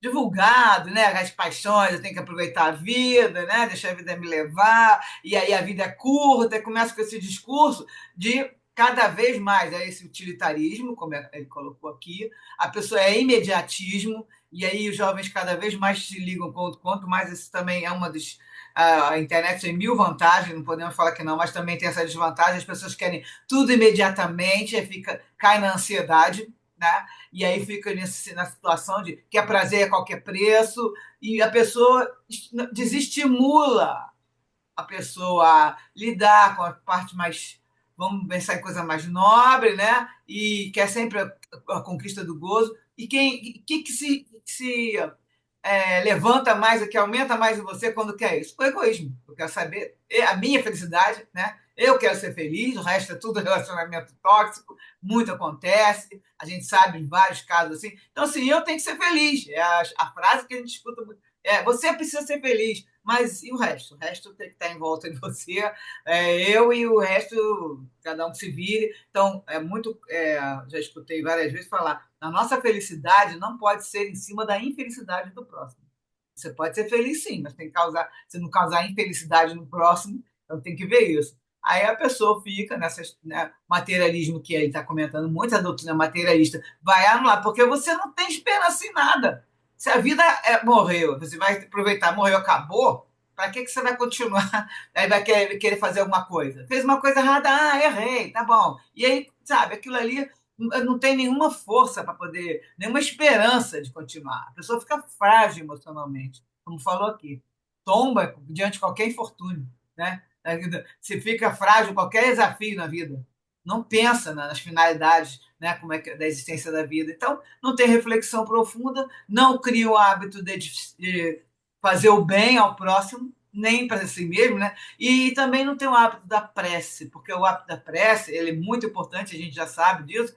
divulgado, né? As paixões, eu tenho que aproveitar a vida, né? Deixar a vida me levar, e aí a vida é curta, e começa com esse discurso de cada vez mais é esse utilitarismo, como ele colocou aqui, a pessoa é imediatismo, e aí os jovens cada vez mais se ligam quanto mais isso também é uma das. A internet tem mil vantagens, não podemos falar que não, mas também tem essa desvantagem, as pessoas querem tudo imediatamente, cai na ansiedade, né? E aí fica na situação de quer prazer a qualquer preço, e a pessoa desestimula a pessoa a lidar com a parte mais, vamos pensar em coisa mais nobre, né? E quer sempre a conquista do gozo. E quem que se levanta mais, que aumenta mais em você quando quer isso? O egoísmo. Eu quero saber a minha felicidade, né? Eu quero ser feliz, o resto é tudo relacionamento tóxico, muito acontece, a gente sabe em vários casos assim. Então, assim, eu tenho que ser feliz. É a frase que a gente escuta muito. Você precisa ser feliz, mas e o resto? O resto tem que estar em volta de você, eu e o resto, cada um que se vire. Então, já escutei várias vezes falar, a nossa felicidade não pode ser em cima da infelicidade do próximo. Você pode ser feliz sim, mas tem que causar, se não causar infelicidade no próximo, então tem que ver isso. Aí a pessoa fica nessa, né, materialismo que ele está comentando, muita doutrina materialista, vai anular, porque você não tem esperança em nada. Se a vida morreu, você vai aproveitar, morreu, acabou, para que você vai continuar? Aí vai querer fazer alguma coisa. Fez uma coisa errada, errei, tá bom. E aí, sabe, aquilo ali não tem nenhuma força para poder, nenhuma esperança de continuar. A pessoa fica frágil emocionalmente, como falou aqui. Tomba diante de qualquer infortúnio, né? Se fica frágil qualquer desafio na vida. Não pensa nas finalidades, né, como é que, da existência da vida. Então, não tem reflexão profunda, não cria o hábito de fazer o bem ao próximo, nem para si mesmo, né? E também não tem o hábito da prece, porque o hábito da prece ele é muito importante, a gente já sabe disso,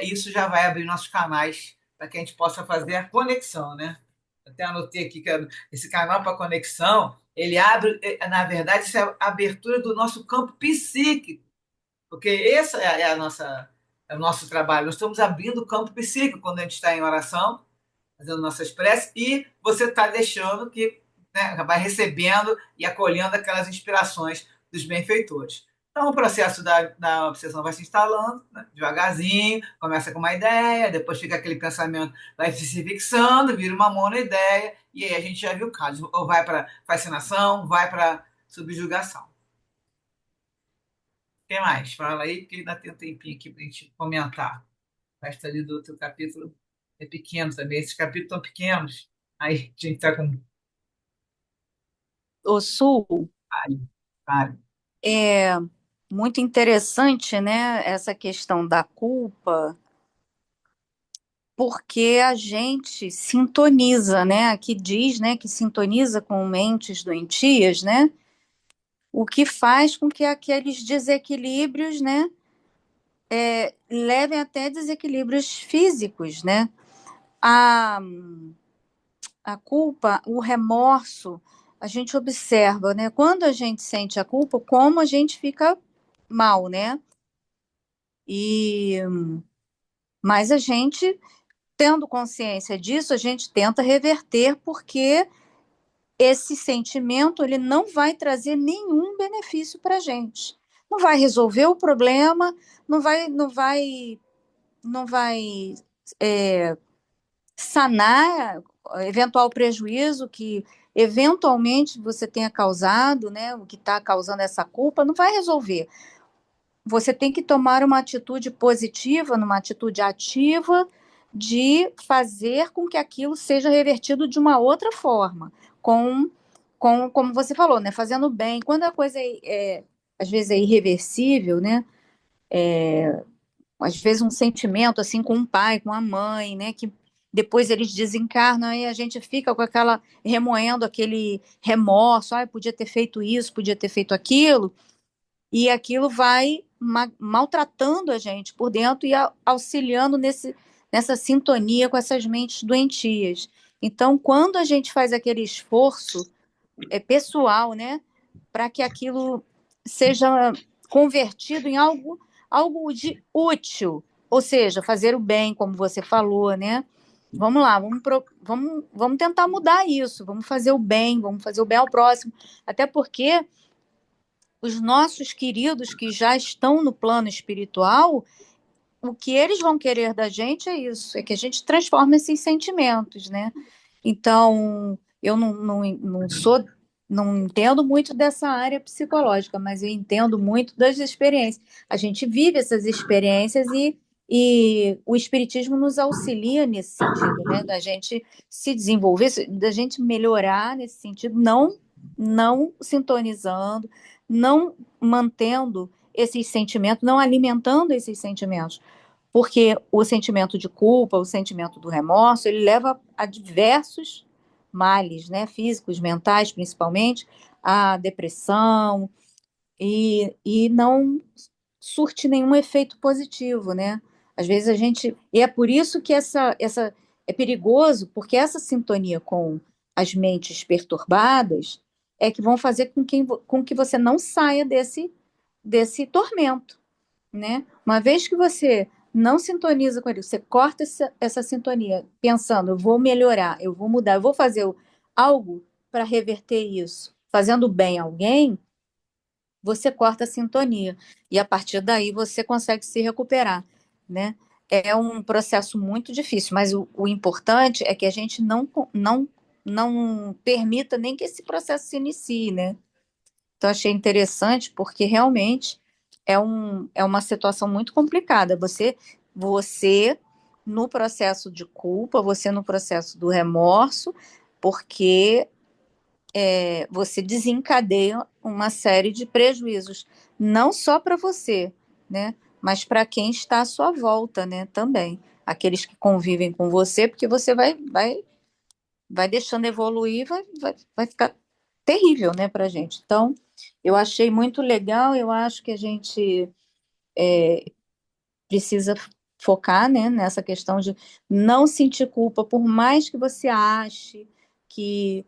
isso já vai abrir nossos canais para que a gente possa fazer a conexão, né? Até anotei aqui que esse canal para conexão, ele abre, na verdade, isso é a abertura do nosso campo psíquico, porque esse é o nosso trabalho. Nós estamos abrindo o campo psíquico quando a gente está em oração, fazendo nossas preces, e você está deixando que, né, vai recebendo e acolhendo aquelas inspirações dos benfeitores. Então, o processo da obsessão vai se instalando, né, devagarzinho, começa com uma ideia, depois fica aquele pensamento, vai se fixando, vira uma monoideia, e aí a gente já viu o caso. Ou vai para fascinação, vai para subjugação. O que mais? Fala aí, que ainda tem um tempinho aqui para a gente comentar. O resto ali do outro capítulo é pequeno também. Esses capítulos são pequenos. Aí a gente está com. O Sul, Vale, vale. é muito interessante, né, essa questão da culpa, porque a gente sintoniza, né, aqui diz, né, que sintoniza com mentes doentias, né, o que faz com que aqueles desequilíbrios, né, levem até desequilíbrios físicos, né. A, a culpa, o remorso, a gente observa, né, quando a gente sente a culpa, como a gente fica mal, né, e mas a gente, tendo consciência disso, a gente tenta reverter, porque esse sentimento ele não vai trazer nenhum benefício para a gente. Não vai resolver o problema, não vai sanar eventual prejuízo que eventualmente você tenha causado, né? O que está causando essa culpa, não vai resolver. Você tem que tomar uma atitude positiva, uma atitude ativa de fazer com que aquilo seja revertido de uma outra forma, como você falou, né? Fazendo bem. Quando a coisa às vezes é irreversível, né? Às vezes um sentimento assim com um pai, com a mãe, né? Que depois eles desencarnam e a gente fica com aquela remoendo aquele remorso, podia ter feito isso, podia ter feito aquilo, e aquilo vai maltratando a gente por dentro e auxiliando nessa sintonia com essas mentes doentias. Então, quando a gente faz aquele esforço pessoal, né, para que aquilo seja convertido em algo de útil, ou seja, fazer o bem, como você falou, né? Vamos lá, vamos tentar mudar isso, vamos fazer o bem ao próximo, até porque os nossos queridos que já estão no plano espiritual, o que eles vão querer da gente é isso, é que a gente transforme esses sentimentos, né? Então, eu não sou, não entendo muito dessa área psicológica, mas eu entendo muito das experiências. A gente vive essas experiências e o espiritismo nos auxilia nesse sentido, né? Da gente se desenvolver, da gente melhorar nesse sentido, não sintonizando, não mantendo esses sentimentos, não alimentando esses sentimentos. Porque o sentimento de culpa, o sentimento do remorso, ele leva a diversos males, né, físicos, mentais, principalmente, a depressão, e não surte nenhum efeito positivo, né? Às vezes a gente. E é por isso que essa é perigoso, porque essa sintonia com as mentes perturbadas é que vão fazer com que você não saia desse tormento, né? Uma vez que você não sintoniza com ele, você corta essa sintonia, pensando, eu vou melhorar, eu vou mudar, eu vou fazer algo para reverter isso, fazendo bem a alguém, você corta a sintonia. E a partir daí você consegue se recuperar, né? É um processo muito difícil, mas o importante é que a gente não permita nem que esse processo se inicie, né? Então, achei interessante porque realmente é uma situação muito complicada. Você no processo de culpa, você no processo do remorso, porque você desencadeia uma série de prejuízos, não só para você, né, mas para quem está à sua volta, né, também. Aqueles que convivem com você, porque você vai deixando evoluir, vai ficar terrível, né, para a gente. Então, eu achei muito legal, eu acho que a gente precisa focar, né, nessa questão de não sentir culpa, por mais que você ache que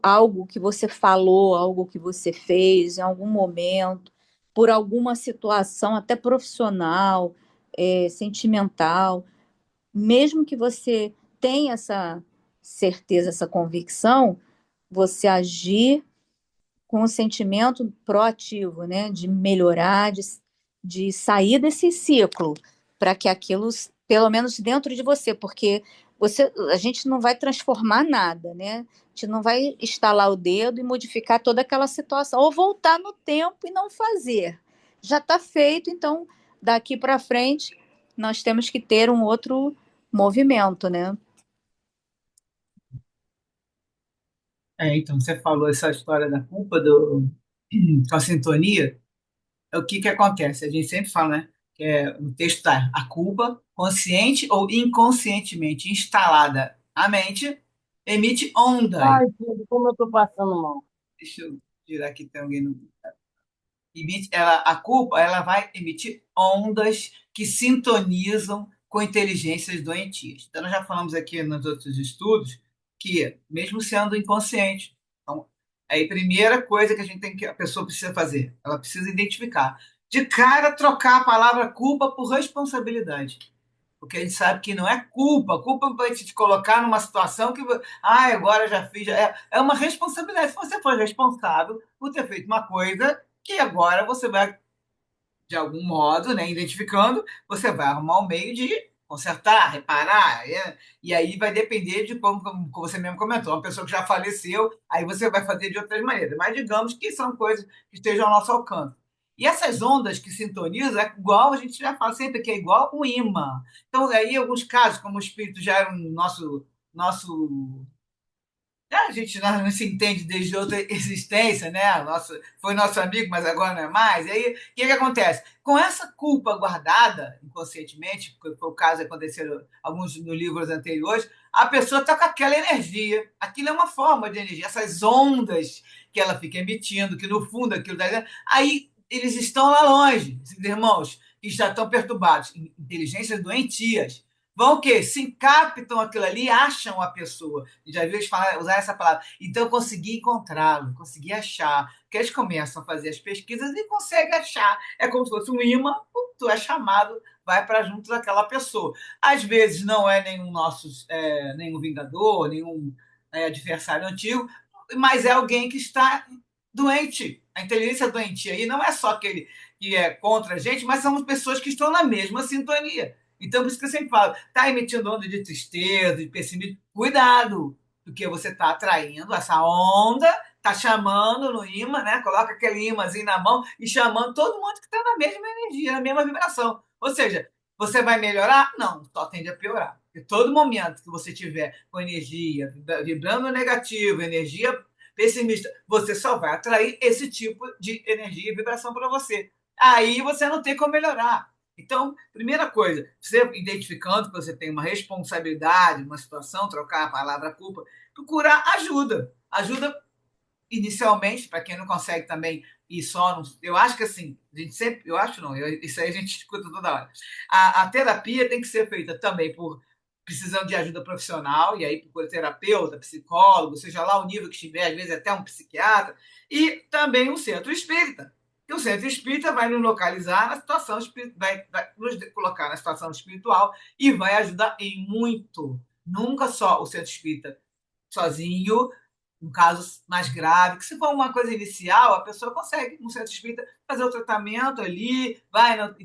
algo que você falou, algo que você fez em algum momento, por alguma situação, até profissional, sentimental, mesmo que você tenha essa certeza, essa convicção, você agir com o sentimento proativo, né, de melhorar, de sair desse ciclo, para que aquilo, pelo menos dentro de você, porque a gente não vai transformar nada, né? A gente não vai estalar o dedo e modificar toda aquela situação, ou voltar no tempo e não fazer. Já está feito, então daqui para frente nós temos que ter um outro movimento, né? Então, você falou essa história da culpa com a sintonia. O que acontece? A gente sempre fala, né? Que no texto está a culpa, consciente ou inconscientemente instalada na mente, emite ondas. Ai, filho, como eu tô passando mal. Deixa eu tirar aqui, tem alguém no. A culpa ela vai emitir ondas que sintonizam com inteligências doentias. Então, nós já falamos aqui nos outros estudos que, mesmo sendo inconsciente, então, aí a primeira coisa que a pessoa precisa fazer, ela precisa identificar. De cara, trocar a palavra culpa por responsabilidade. Porque a gente sabe que não é culpa. Culpa vai te colocar numa situação que, agora já fiz. É uma responsabilidade. Se você for responsável por ter feito uma coisa que agora você vai, de algum modo, né, identificando, você vai arrumar um meio de consertar, reparar, e aí vai depender de como você mesmo comentou, uma pessoa que já faleceu, aí você vai fazer de outras maneiras, mas digamos que são coisas que estejam ao nosso alcance. E essas ondas que sintonizam é igual, a gente já fala sempre que é igual um imã. Então, aí, em alguns casos, como o espírito já era um nosso a gente não se entende desde outra existência, né? Foi nosso amigo, mas agora não é mais. E aí, o que acontece? Com essa culpa guardada inconscientemente, porque foi o caso que aconteceu alguns nos livros anteriores, a pessoa está com aquela energia. Aquilo é uma forma de energia, essas ondas que ela fica emitindo, que no fundo aquilo está. Aí eles estão lá longe, esses irmãos, que já estão perturbados, inteligências doentias vão o quê? Se captam aquilo ali, acham a pessoa. Já viu eles usar essa palavra. Então, eu consegui encontrá-lo, consegui achar. Porque eles começam a fazer as pesquisas e conseguem achar. É como se fosse um imã, tu é chamado, vai para junto daquela pessoa. Às vezes não é nenhum vingador, nenhum adversário antigo, mas é alguém que está doente. A inteligência doentia aí não é só aquele que é contra a gente, mas são pessoas que estão na mesma sintonia. Então, por isso que eu sempre falo, está emitindo onda de tristeza, de pessimismo, cuidado, porque você está atraindo essa onda, está chamando no imã, né? Coloca aquele imãzinho na mão e chamando todo mundo que está na mesma energia, na mesma vibração. Ou seja, você vai melhorar? Não, só tende a piorar. Porque todo momento que você tiver com energia vibrando negativo, energia pessimista, você só vai atrair esse tipo de energia e vibração para você. Aí você não tem como melhorar. Então, primeira coisa, você identificando que você tem uma responsabilidade, uma situação, trocar a palavra culpa, procurar ajuda. Ajuda inicialmente, para quem não consegue também ir só. Eu acho que assim, a gente sempre, eu acho não, isso aí a gente escuta toda hora. A terapia tem que ser feita também por precisando de ajuda profissional, e aí procura terapeuta, psicólogo, seja lá o nível que estiver, às vezes até um psiquiatra, e também um centro espírita. E o centro espírita vai nos localizar na situação espiritual, vai nos colocar na situação espiritual e vai ajudar em muito. Nunca só o centro espírita sozinho, um caso mais grave, que se for uma coisa inicial, a pessoa consegue, no centro espírita, fazer o tratamento ali, vai no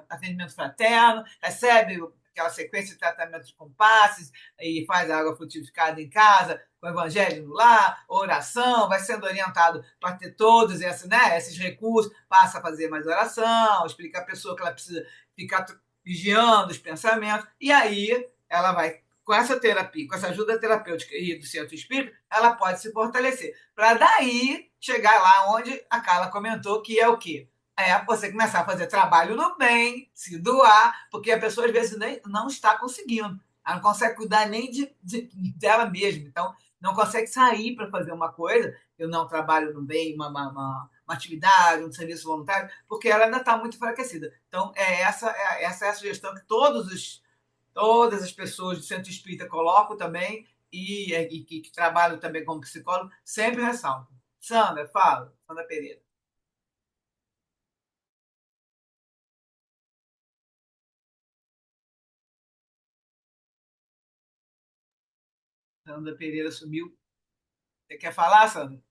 atendimento fraterno, recebe aquela sequência de tratamento de compasses e faz a água frutificada em casa, com o evangelho no lar, oração, vai sendo orientado para ter todos esses recursos, passa a fazer mais oração, explica a pessoa que ela precisa ficar vigiando os pensamentos, e aí ela vai com essa terapia, com essa ajuda terapêutica e do centro espírita, ela pode se fortalecer. Para daí chegar lá onde a Carla comentou, que é o quê? É você começar a fazer trabalho no bem, se doar, porque a pessoa às vezes nem, não está conseguindo. Ela não consegue cuidar nem dela mesma. Então, não consegue sair para fazer uma coisa. Eu não trabalho no bem, uma atividade, um serviço voluntário, porque ela ainda está muito enfraquecida. Então, essa é a sugestão que todas as pessoas do centro espírita colocam também e que trabalham também como psicólogo, sempre ressaltam. Sandra, fala. Sandra Pereira. Sandra Pereira sumiu. Você quer falar, Sandra?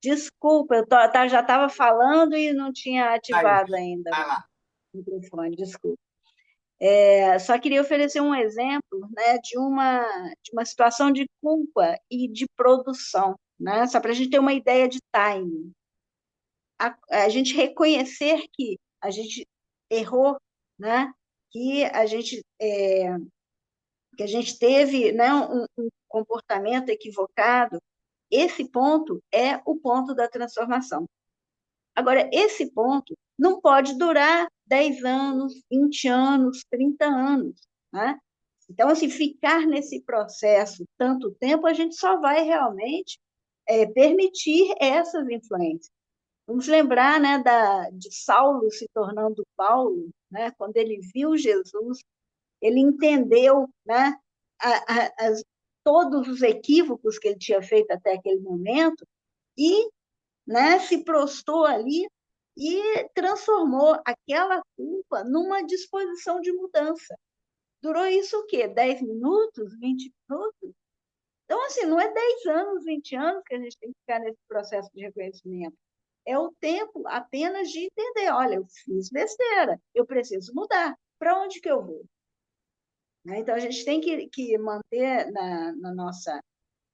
Desculpa, já estava falando e não tinha Aí, ativado ainda vai lá. o microfone, desculpa. Só queria oferecer um exemplo, né, de uma situação de culpa e de produção, né, só para a gente ter uma ideia de timing. A gente reconhecer que a gente errou, né, que a gente, que a gente teve, né, um comportamento equivocado, esse ponto é o ponto da transformação. Agora, esse ponto não pode durar 10 anos, 20 anos, 30 anos, né? Então, assim, ficar nesse processo tanto tempo, a gente só vai realmente permitir essas influências. Vamos lembrar, né, de Saulo se tornando Paulo, né? Quando ele viu Jesus, ele entendeu, né, a, a, as, todos os equívocos que ele tinha feito até aquele momento e, né, se prostrou ali e transformou aquela culpa numa disposição de mudança. Durou isso o quê? 10 minutos? 20 minutos? Então, assim, não é 10 anos, 20 anos que a gente tem que ficar nesse processo de reconhecimento. É o tempo apenas de entender, olha, eu fiz besteira, eu preciso mudar. Para onde que eu vou? Né? Então, a gente tem que manter na nossa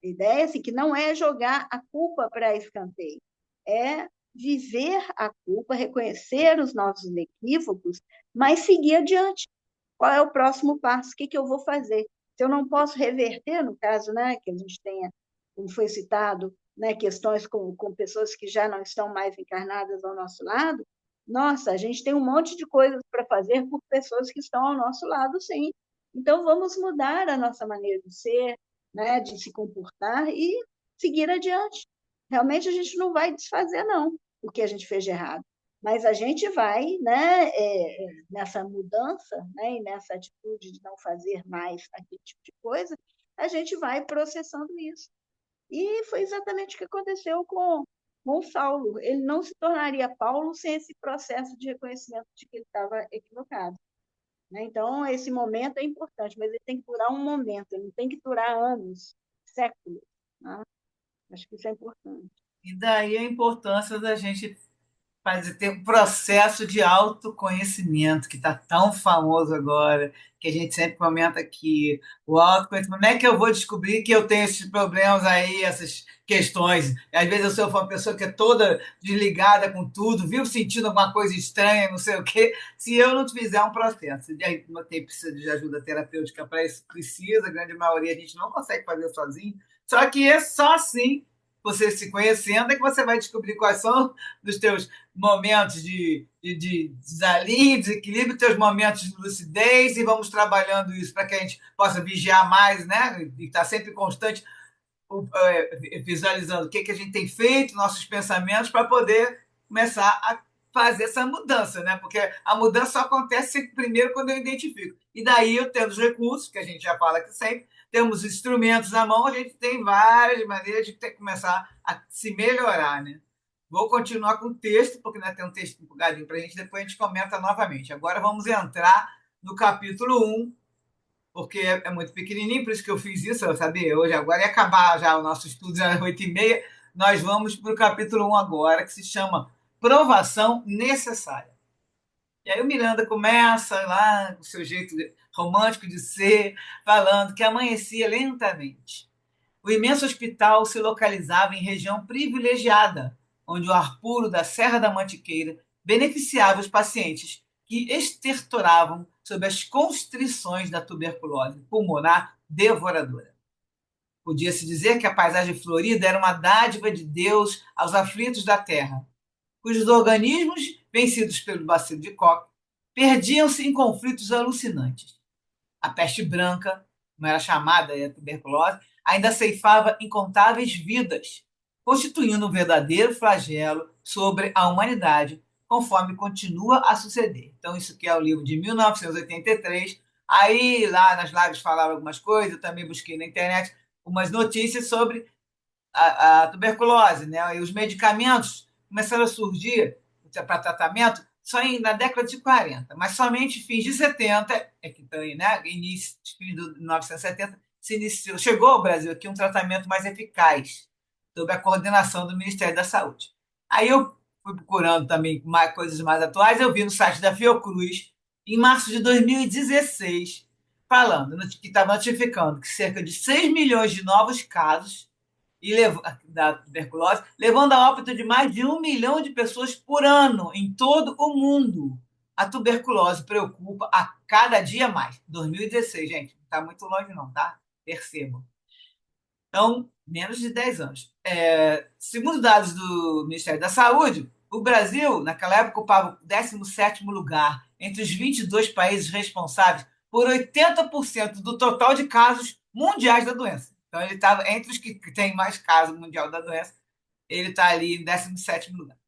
ideia assim, que não é jogar a culpa para escanteio, é viver a culpa, reconhecer os nossos equívocos, mas seguir adiante. Qual é o próximo passo? O que eu vou fazer? Se eu não posso reverter, no caso, né, que a gente tenha, como foi citado, né, questões com pessoas que já não estão mais encarnadas ao nosso lado, nossa, a gente tem um monte de coisas para fazer por pessoas que estão ao nosso lado, sim. Então, vamos mudar a nossa maneira de ser, né, de se comportar e seguir adiante. Realmente, a gente não vai desfazer, não, o que a gente fez de errado. Mas a gente vai, né, nessa mudança, né, e nessa atitude de não fazer mais aquele tipo de coisa, a gente vai processando isso. E foi exatamente o que aconteceu com Saulo. Ele não se tornaria Paulo sem esse processo de reconhecimento de que ele estava equivocado. Né? Então, esse momento é importante, mas ele tem que durar um momento, ele não tem que durar anos, séculos. Né? Acho que isso é importante. E daí a importância da gente ter um processo de autoconhecimento, que está tão famoso agora, que a gente sempre comenta aqui, o autoconhecimento. Como é que eu vou descobrir que eu tenho esses problemas aí, essas questões? Às vezes eu sou uma pessoa que é toda desligada com tudo, vivo sentindo alguma coisa estranha, não sei o quê, se eu não fizer um processo. E aí, tem precisa de ajuda terapêutica para isso, precisa, a grande maioria a gente não consegue fazer sozinho, só que é só assim, você se conhecendo, é que você vai descobrir quais são os teus momentos de desalinho, desequilíbrio, teus momentos de lucidez, e vamos trabalhando isso para que a gente possa vigiar mais, né? E estar sempre constante visualizando o que a gente tem feito, nossos pensamentos, para poder começar a fazer essa mudança, né? Porque a mudança só acontece primeiro quando eu identifico. E daí eu tendo os recursos, que a gente já fala aqui sempre, temos instrumentos na mão, a gente tem várias maneiras de começar a se melhorar, né? Vou continuar com o texto, porque né, tem um texto empolgadinho para a gente, depois a gente comenta novamente. Agora vamos entrar no capítulo 1, porque é muito pequenininho, por isso que eu fiz isso, eu sabia, hoje agora ia acabar já o nosso estudo às 8h30, nós vamos para o capítulo 1 agora, que se chama Provação Necessária. E aí o Miranda começa lá, com o seu jeito romântico de ser, falando que amanhecia lentamente. O imenso hospital se localizava em região privilegiada, onde o ar puro da Serra da Mantiqueira beneficiava os pacientes que estertoravam sob as constrições da tuberculose pulmonar devoradora. Podia-se dizer que a paisagem florida era uma dádiva de Deus aos aflitos da terra, cujos organismos, vencidos pelo bacilo de Koch, perdiam-se em conflitos alucinantes. A peste branca, como era chamada a tuberculose, ainda ceifava incontáveis vidas, constituindo um verdadeiro flagelo sobre a humanidade, conforme continua a suceder. Então, isso que é o livro de 1983. Aí, lá nas lives falaram algumas coisas, eu também busquei na internet umas notícias sobre a tuberculose, né? E os medicamentos começaram a surgir para tratamento só na década de 40, mas somente em fins de 70, que tem, né, início, fins de 1970, se iniciou, chegou ao Brasil aqui um tratamento mais eficaz, sob a coordenação do Ministério da Saúde. Aí eu fui procurando também mais, coisas mais atuais, eu vi no site da Fiocruz, em março de 2016, falando que estava notificando que cerca de 6 milhões de novos casos da tuberculose, levando a óbito de mais de 1 milhão de pessoas por ano em todo o mundo. A tuberculose preocupa a cada dia mais. 2016, gente, não está muito longe não, tá? Percebam. Então, menos de 10 anos. Segundo dados do Ministério da Saúde, o Brasil, naquela época, ocupava o 17º lugar entre os 22 países responsáveis por 80% do total de casos mundiais da doença. Então, ele estava entre os que têm mais casos mundial da doença, ele está ali em 17º lugar.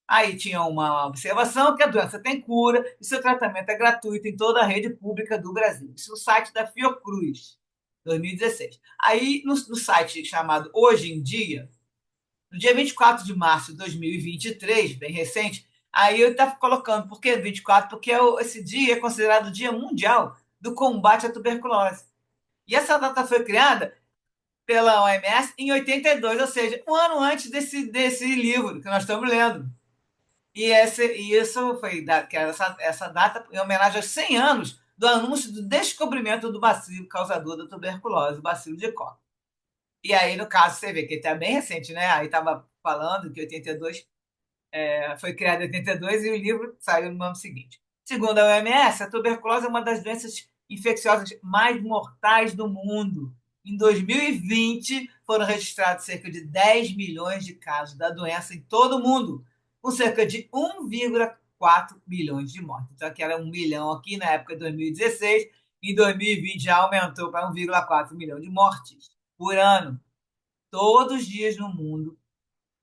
Aí tinha uma observação que a doença tem cura e seu tratamento é gratuito em toda a rede pública do Brasil. Isso é o site da Fiocruz, 2016. Aí, no site chamado Hoje em Dia, no dia 24 de março de 2023, bem recente, aí eu estava colocando, por que 24? Porque esse dia é considerado o Dia Mundial do Combate à Tuberculose. E essa data foi criada pela OMS em 82, ou seja, um ano antes desse livro que nós estamos lendo. Isso foi que era essa data em homenagem aos 100 anos do anúncio do descobrimento do bacilo causador da tuberculose, o bacilo de Koch. E aí, no caso, você vê que está bem recente, né? Aí estava falando que 82 foi criado em 82 e o livro saiu no ano seguinte. Segundo a OMS, a tuberculose é uma das doenças infecciosas mais mortais do mundo. Em 2020, foram registrados cerca de 10 milhões de casos da doença em todo o mundo, com cerca de 1,4 milhões de mortes. Então, aqui era 1 milhão aqui na época de 2016, em 2020 já aumentou para 1,4 milhão de mortes por ano. Todos os dias no mundo,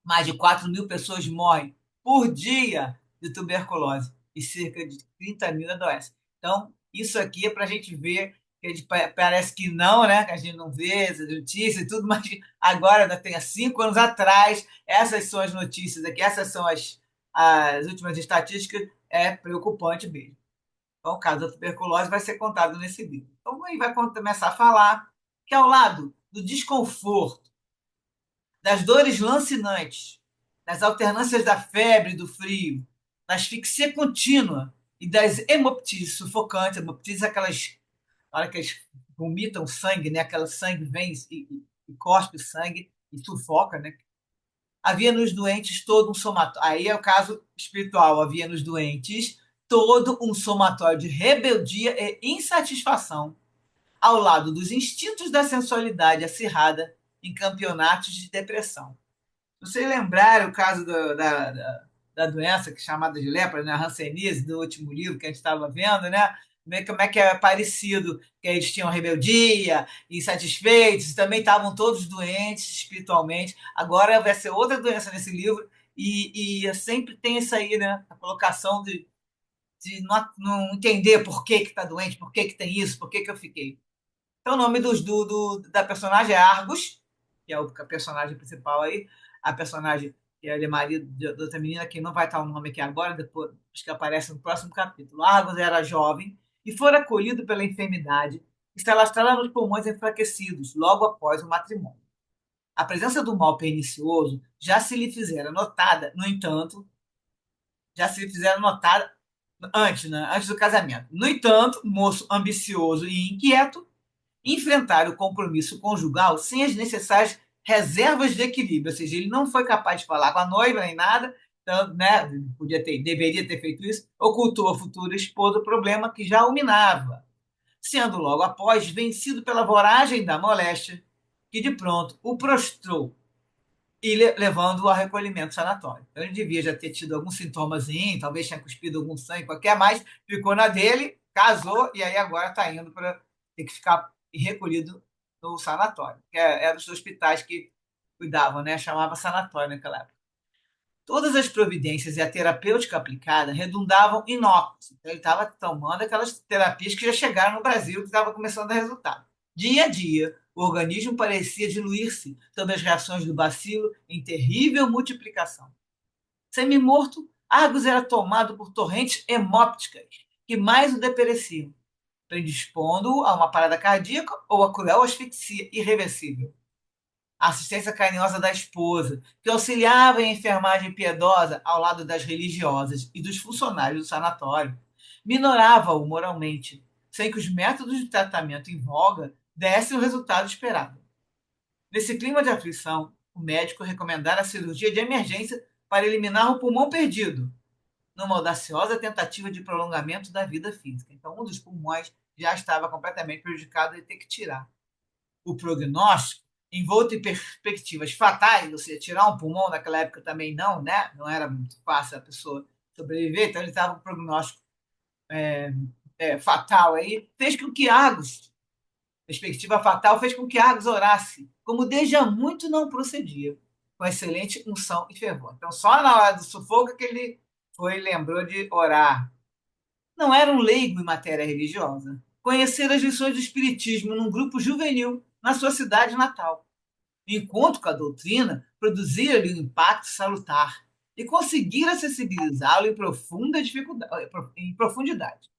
mais de 4 mil pessoas morrem por dia de tuberculose e cerca de 30 mil adoecem. Então, isso aqui é para a gente ver, que a gente parece que não, né? Que a gente não vê essa notícia e tudo, mas agora, ainda tem há 5 anos atrás, essas são as notícias aqui, essas são as últimas estatísticas, é preocupante mesmo. Então, o caso da tuberculose vai ser contado nesse livro. Então, aí vai começar a falar que, ao lado do desconforto, das dores lancinantes, das alternâncias da febre e do frio, da asfixia contínua e das hemoptises sufocantes. Hemoptises é aquelas, na hora que eles vomitam sangue, né? Aquela sangue vem e cospe sangue e sufoca, né? Havia nos doentes todo um somatório. Aí é o caso espiritual. Havia nos doentes todo um somatório de rebeldia e insatisfação, ao lado dos instintos da sensualidade acirrada em campeonatos de depressão. Vocês lembraram o caso da doença que é chamada de lepra, né? A hanseníase, do último livro que a gente estava vendo, né? Como é que é parecido, que eles tinham rebeldia, insatisfeitos, também estavam todos doentes espiritualmente. Agora vai ser outra doença nesse livro, e sempre tem isso aí, né? A colocação de não entender por que está doente, por que tem isso, por que eu fiquei. Então, o nome da personagem é Argus, que é a personagem principal aí. A personagem que ele é marido de outra menina, que não vai estar o nome aqui agora, depois acho que aparece no próximo capítulo. Argus era jovem e foi acolhido pela enfermidade e se alastrara nos pulmões enfraquecidos logo após o matrimônio. A presença do mal pernicioso já se lhe fizera notada, no entanto, já se lhe fizera notada antes, né, antes do casamento. No entanto, moço ambicioso e inquieto, enfrentar o compromisso conjugal sem as necessárias reservas de equilíbrio, ou seja, ele não foi capaz de falar com a noiva nem nada, então, né, deveria ter feito isso, ocultou a futura esposa o problema que já o minava, sendo logo após vencido pela voragem da moléstia, que de pronto o prostrou e levando-o a recolhimento sanatório. Então, ele devia já ter tido algum sintomazinho, talvez tinha cuspido algum sangue, qualquer mais, ficou na dele, casou e aí agora está indo para ter que ficar e recolhido no sanatório, que eram os hospitais que cuidavam, né? Chamava sanatório naquela época. Todas as providências e a terapêutica aplicada redundavam inócuos. Então, ele estava tomando aquelas terapias que já chegaram no Brasil, que estava começando a dar resultado. Dia a dia, o organismo parecia diluir-se sob as reações do bacilo em terrível multiplicação. Semi-morto, Argos era tomado por torrentes hemópticas, que mais o depereciam, predispondo-o a uma parada cardíaca ou a cruel asfixia irreversível. A assistência carinhosa da esposa, que auxiliava em enfermagem piedosa ao lado das religiosas e dos funcionários do sanatório, minorava-o moralmente, sem que os métodos de tratamento em voga dessem o resultado esperado. Nesse clima de aflição, o médico recomendara a cirurgia de emergência para eliminar o pulmão perdido, numa audaciosa tentativa de prolongamento da vida física. Então, um dos pulmões já estava completamente prejudicado e ter que tirar. O prognóstico, envolto em perspectivas fatais, ou seja, tirar um pulmão naquela época também não, né? Não era muito fácil a pessoa sobreviver, então ele estava com um prognóstico fatal aí, fez com que Argos, perspectiva fatal, fez com que Argos orasse, como desde há muito não procedia, com excelente unção e fervor. Então, só na hora do sufoco que ele lembrou de orar. Não era um leigo em matéria religiosa. Conhecer as lições do Espiritismo num grupo juvenil na sua cidade natal. O encontro com a doutrina produzia-lhe um impacto salutar e conseguira sensibilizá-lo em profundidade.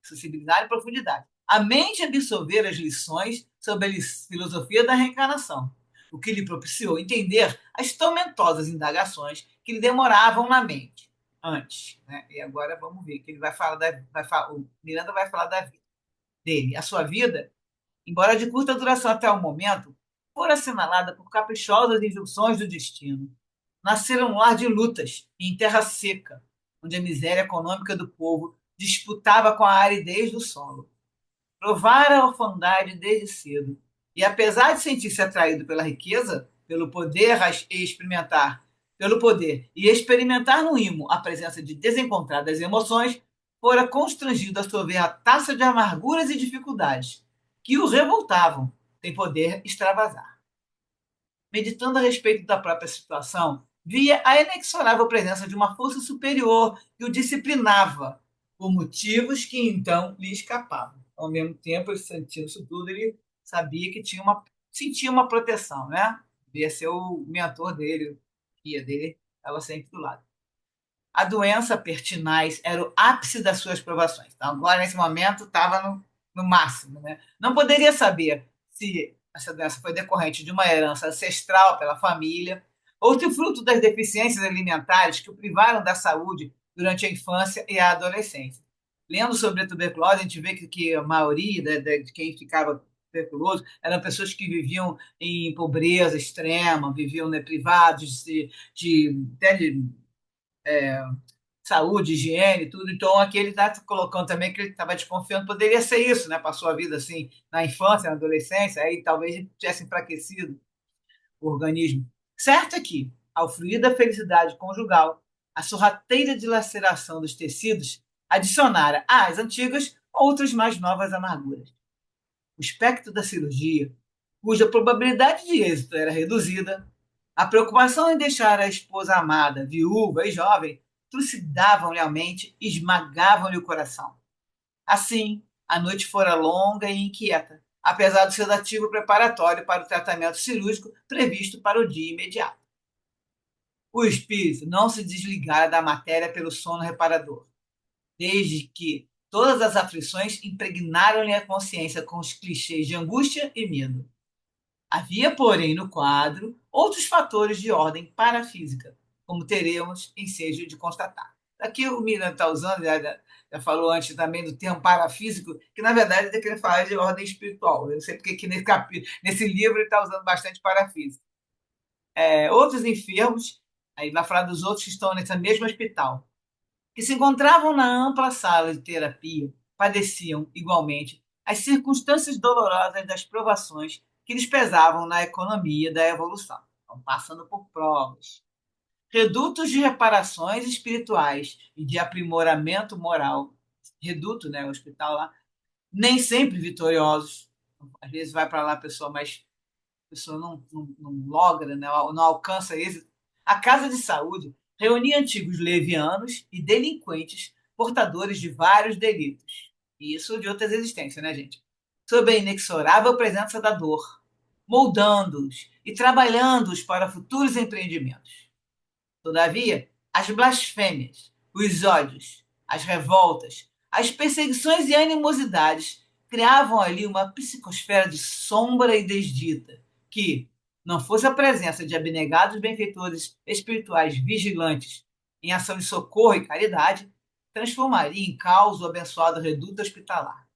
Sensibilidade e profundidade. A mente absorver as lições sobre a filosofia da reencarnação, o que lhe propiciou entender as tormentosas indagações que lhe demoravam na mente antes, né? E agora vamos ver que ele vai falar o Miranda vai falar da vida dele. A sua vida, embora de curta duração até o momento, fora assinalada por caprichosas injunções do destino. Nasceram um lar de lutas, em terra seca, onde a miséria econômica do povo disputava com a aridez do solo. Provara a orfandade desde cedo, e apesar de sentir-se atraído pela riqueza, pelo poder e experimentar no imo a presença de desencontradas emoções, fora constrangido a sorver a taça de amarguras e dificuldades que o revoltavam, sem poder extravasar. Meditando a respeito da própria situação, via a inexorável presença de uma força superior que o disciplinava, por motivos que então lhe escapavam. Ao mesmo tempo, ele sentindo isso tudo, ele sabia que sentia uma proteção, né? Devia ser o mentor dele, o guia dele, estava sempre do lado. A doença pertinaz era o ápice das suas provações. Então, agora, nesse momento, estava no máximo. Né? Não poderia saber se essa doença foi decorrente de uma herança ancestral pela família ou se fruto das deficiências alimentares que o privaram da saúde durante a infância e a adolescência. Lendo sobre a tuberculose, a gente vê que a maioria de quem ficava tuberculoso eram pessoas que viviam em pobreza extrema, viviam, né, privados até de saúde, higiene, tudo. Então, aqui ele está colocando também que ele estava desconfiando, poderia ser isso, né? Passou a vida assim na infância, na adolescência, aí talvez tivesse enfraquecido o organismo. Certo é que, ao fluir da felicidade conjugal, a sorrateira dilaceração dos tecidos adicionara às antigas outras mais novas amarguras. O espectro da cirurgia, cuja probabilidade de êxito era reduzida, a preocupação em deixar a esposa amada, viúva e jovem, trucidavam-lhe a mente e esmagavam-lhe o coração. Assim, a noite fora longa e inquieta, apesar do sedativo preparatório para o tratamento cirúrgico previsto para o dia imediato. O espírito não se desligara da matéria pelo sono reparador, desde que todas as aflições impregnaram-lhe a consciência com os clichês de angústia e medo. Havia, porém, no quadro outros fatores de ordem parafísica, como teremos ensejo de constatar. Aqui o Miranda está usando, já falou antes também do termo parafísico, que na verdade ele quer falar de ordem espiritual. Eu não sei porque que nesse livro ele está usando bastante parafísica. Outros enfermos, aí vai falar dos outros que estão nesse mesmo hospital, que se encontravam na ampla sala de terapia, padeciam, igualmente, as circunstâncias dolorosas das provações que lhes pesavam na economia da evolução. Estão passando por provas. Redutos de reparações espirituais e de aprimoramento moral, reduto, né, o hospital lá, nem sempre vitoriosos, Às vezes vai para lá a pessoa, mas a pessoa não logra, né, não alcança êxito. A casa de saúde reunia antigos levianos e delinquentes portadores de vários delitos. Isso de outras existências, né, gente? Sob a inexorável presença da dor, moldando-os e trabalhando-os para futuros empreendimentos. Todavia, as blasfêmias, os ódios, as revoltas, as perseguições e animosidades criavam ali uma psicosfera de sombra e desdita, que, não fosse a presença de abnegados benfeitores espirituais vigilantes em ação de socorro e caridade, transformaria em caos o abençoado reduto hospitalar.